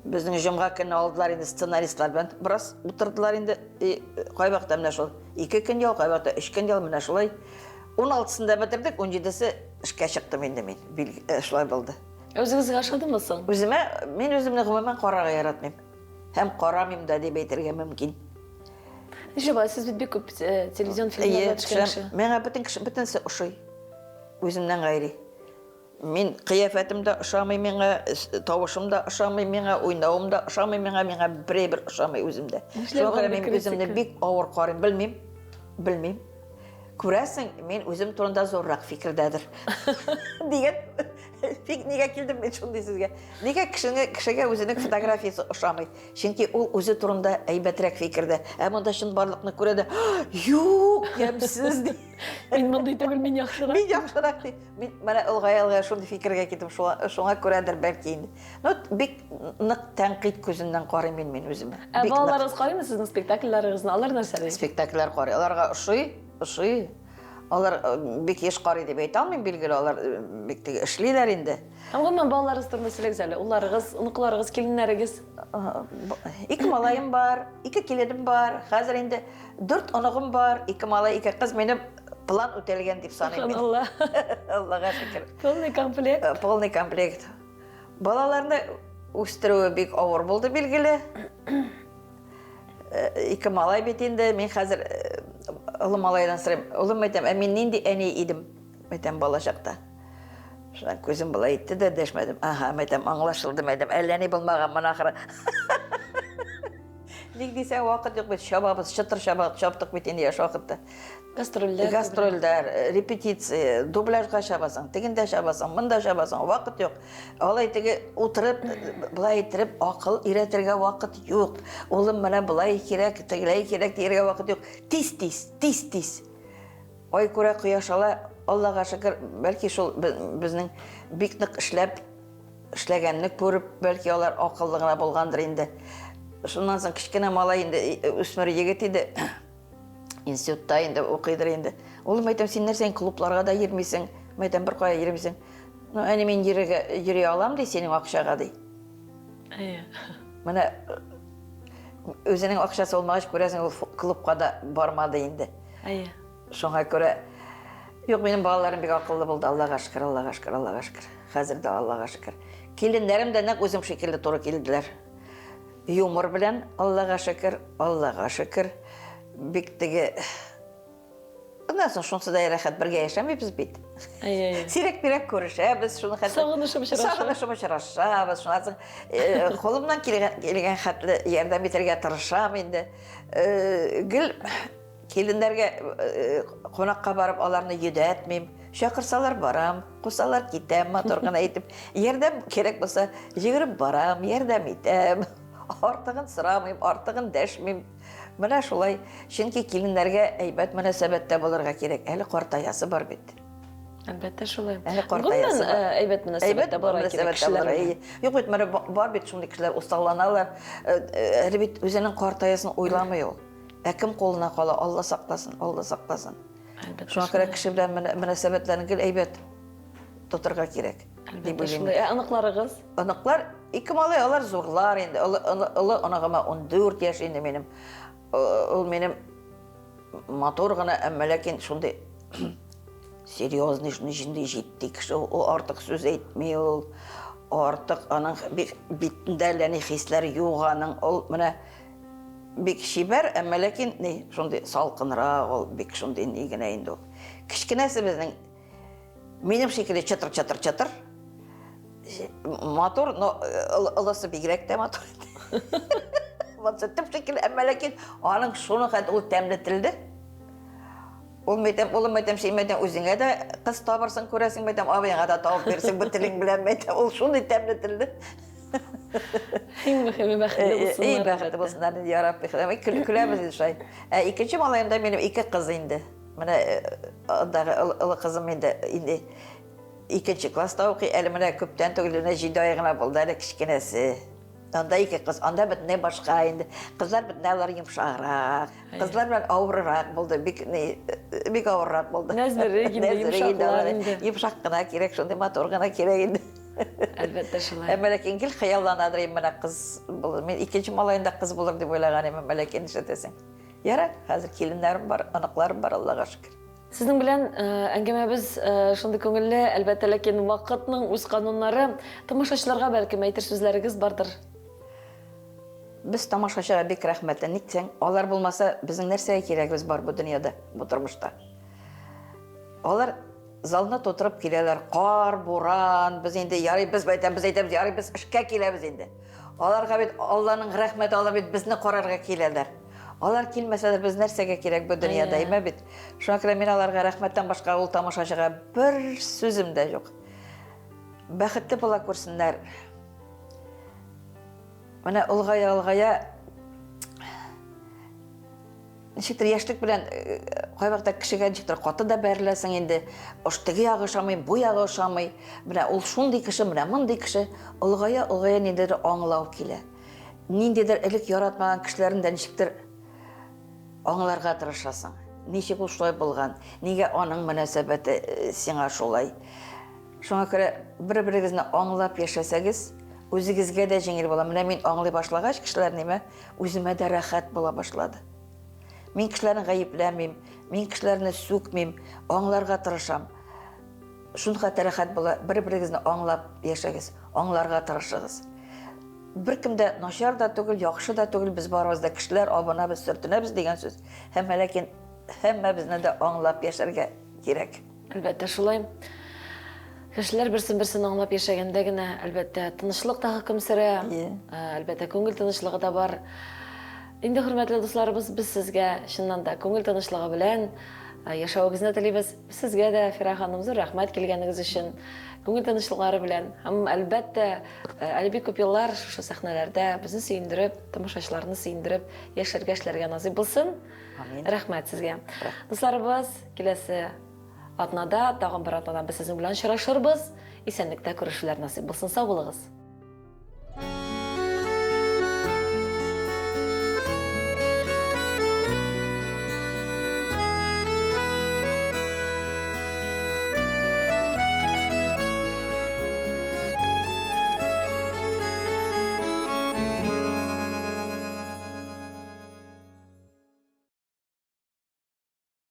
безнең җомга көнне алдылар инде сценаристлар белән. Бераз утырдылар инде. Кайвакта менә шул 2 көн ял, кайвакта 3 көн ял, менә шулай. 16-сында бетердек, 17-се эшкә чыктым инде мин. Шулай булды. Өзегезгә ошадымы соң? Мен үземне гомумән карарга яратмыйм. Һәм карамыйм да дип әйтергә мөмкин. Ничә сез бит бик күп телевизион фильмларда төшкәнче. Миңа бөтенсе ошый. Үземнән гайри. Мин кыяфәтем дә ошамый миңа, тавышым да ошамый миңа, уйнавым да ошамый миңа бер ошамый үземдә. Шуңа күрә мин үземне бик авыр карыйм, белмим. Күрәсең, мен үзем турында зоррак фикердәдер. Диген, неге килдем мен шундый сезгә? Неге кешегә үзенең фотографиясы ошамый? Чөнки ул үзе турында әйбәтрәк фикердә. Ә монда шун барлыкны күрә дә, юк, ямсыз ди. Мин мондый түгел, мин яхшырак. Мин яхшырак ди. Мин менә ылгая шундый фикергә китеп, шуңа күрәдер бәлки инде. Ну, бик нык тәнкыйть күзеннән карыйм мин үземә. Ә балаларыгыз карыймы сезнең спектакльләрегезне? Алар нәрсә? Спектакльләр карый. Аларга ошый. Алар бик еш карый дип әйтә алмыйм, билгеле, алар бик теге эшлиләр инде. Гомумән балаларыгыз турында сөйләгез әле. Улларыгыз, оныкларыгыз, киленнәрегез. 2 малаем бар, 2 киленем бар. Хәзер инде 4 оныгым бар, 2 малай, 2 кыз. Минем план үтәлгән дип саныйм. Алла. Аллага шөкер. Полный комплект. Полный комплект. Балаларны үстерүе бик авыр булды, билгеле. 2 малай бит инде, мин хәзер улы малайдан сорыйм. Улым әйтәм, ә мин нинди әни идем? Әйтәм, балачакта. Шунан күзем булай итте дә дәшмәдем. Аха, әйтәм, аңлашылды, әйтәм, әллә ни булмаган мен ахыры. Ник дисәң, вакыт юк бит, шабабыз, чытыр чаптык бит инде яш вакытта. Гастрольләр, репетиция, дубляжга шабасың, тегендә шабасың, монда шабасың, вакыт юк. Алай теге утырып, булай итеп, акыл өйрәтергә вакыт юк. Улым менә булай кирәк, тегеләй кирәк дияргә вакыт юк. Тиз. Ай күрә кояш ала, Аллага шөкер, бәлки шул безнең бик нык эшләгәнне күреп, бәлки алар акыллы гына булгандыр инде. Шуннан соң кичкенә малай инде үсмер егет иде. Институтта инде укыйдыр инде. Улым әйтәм, син нәрсә клубларга да йөрмисең? Мәйтәм, бер кая йөрмисең? Ну, әни мин йөри алам ди, синең акчага ди. Менә өзенең акчасы булмагач, күрәсең, ул клубка да бармады инде. Шуңа күрә юк, минем балаларым бик акыллы булды, Аллага шөкер, Аллага шөкер, Аллага шөкер. Хәзер дә Аллага шөкер. Киленнәрем дә нәкъ үзем шикелле туры килделәр. Юмор белән, Аллага шөкер, Аллага шөкер. Бик теге... Bundan sonra şunsa da rəxət birgə yaşamayız bit. Sirək-birək görüşəbiz, şunu xətlə... Sağınışımı şıraşabız, şunu azın... Kolumdan gelən xətlə yerdən bitirgə tırışam indi. Gül, kelinlərgə qonaqqa barıb alarını yedə etməyim. Şakırsalar baram, qosalar gitəm, motorğana etib. Yerdən kerek bolsa, yığırıb baram, yerdən etəm. Artığın sıramayım, artığın dəşməyim. Менә шулай, чөнки киленнәргә әйбәт мөнәсәбәттә булырга кирәк. Әле картаясы бар бит. Әлбәттә шулай. Әле картаясы бар. Әйбәт мөнәсәбәттә булырга кирәк. Юк бит, менә бар бит шундый кешеләр усталаналар. Әле бит үзенең картаясын уйламый ул. Ә кем кулына кала, Алла сакласын, Алла сакласын. Шуңа күрә кеше белән мөнәсәбәтләрне гел әйбәт тотырга кирәк. Әлбәттә шулай. Аныкларыгыз? Аныклар 2 малай, алар зурлар инде. Улы анагыма 14 яшь инде минем. Ул минем мотор гына, әмма ләкин шундый серьезный, шундый җитди кеше, ул артык сүз әйтми, ул артык аның битендә ләни хисләр юк аның, ул менә бик шибәр, әмма ләкин шундый салкынрак, ул бик шундый ни генә инде ул. Кичкенәсе безнең минем шикелле чатыр, мотор, но ылысы бигрәк тә мотор. Тып шекел, әмма ләкин аның шуны хәт ул тәмлетелде. Ул мәйтәм, үзеңә дә кыз табырсың, күрәсең, мәйтәм, абыеңа да табып берсең, бу телең белән, мәйтәм, ул шуны тәмлетелде. Иң мөһиме бәхетле булсыннар. Бәхетле булсыннар, я Рабби, көләбез инде шулай. Икенче малаемда минем 2 кыз инде. Менә андагы улы кызым инде 2нче класста укый, әле менә күптән түгел 7 ай гына булды, әле кичкенәсе. Анда 2 кыз, анда бөтенләй башка инде. Кызлар бөтенләй алар йомшаграк. Кызлар белән авыррак булды, бик авыррак булды. Нәзберек инде, йомшаклар инде. Йомшак кына кирәк, шундый мотор гына кирәк инде. Әлбәттә шулай. Әмма ләкин гел хыялланадыр менә кыз булыр. Мин 2нче малаенда кыз булыр дип уйлаган идем, әмма ләкин ишетәсең. Яра, хәзер киленнәрем бар, аныкларым бар, Аллага шөкер. Сезнең белән әңгәмәбез шундый күңелле, әлбәттә ләкин вакытның үз кануннары, тамашачыларга бәлки әйтер сүзләрегез бардыр. Без тамашачыга бик рәхмәтле, ник алар булмаса, безнең нәрсәгә кирәгебез бар бу дөньяда, бу тормышта. Алар залны тутырып киләләр, кар, буран, без инде ярый, без әйтәбез, ярый, без эшкә киләбез инде. Аларга бит Алланың рәхмәте, алар бит безне карарга киләләр. Алар килмәсәләр, без нәрсәгә кирәк бу дөньяда, әйме бит? Шуңа күрә мин аларга рәхмәттән башка ул тамашачыга бер сүзем дә юк. Бәхетле була күрсеннәр. Менә улгая ничектер яшьлек белән кайвакытта кешегә ничектер каты да бәреләсең инде. Оштыгы ягы ошамый, бу ягы ошамый. Менә ул шундый кеше, менә мондый кеше. Улгая ниндидер аңлау килә. Ниндидер элек яратмаган кешеләрен дә ничектер аңларга тырышасың. Ничек ул шулай булган? Нигә аның мөнәсәбәте сиңа шулай? Шуңа күрә бер-берегезне аңлап яшәсәгез, үзегезгә дә җиңел була. Менә мин аңлый башлагач кешеләр нимә, үземә дә рәхәт була башлады. Мин кешеләрне гаепләмим, мин кешеләрне сүкмим, аңларга тырышам. Шунда рәхәт була, бер-берегезне аңлап яшәгез, аңларга тырышыгыз. Беркем дә начар да түгел, яхшы да түгел, без барыбыз да кешеләр, абынабыз, сөртенәбез дигән сүз. Ләкин һәммәбезне дә аңлап яшәргә кирәк. Әлбәттә шулай. Кешеләр берсен-берсен аңлап яшәгәндә генә, әлбәттә, тынычлык та хөкем сөрә, әлбәттә, күңел тынычлыгы да бар. Инде, хөрмәтле дусларыбыз, без сезгә чыннан да күңел тынычлыгы белән яшәвегезне телибез. Сезгә дә, Фира ханым, зур рәхмәт килгәнегез өчен, күңел тынычлыклары белән. Һәм әлбәттә, әле бик күп еллар шушы сәхнәләрдә безне сөендереп, тамашачыларны сөендереп, яшәргә эшләргә насыйп булсын. Амин. Рәхмәт сезгә. Дусларыбыз, киләсе атнада, тагын бер атнада без сезнең белән очрашырбыз. Исәнлектә күрешүләр насыйп булсын. Сау булыгыз.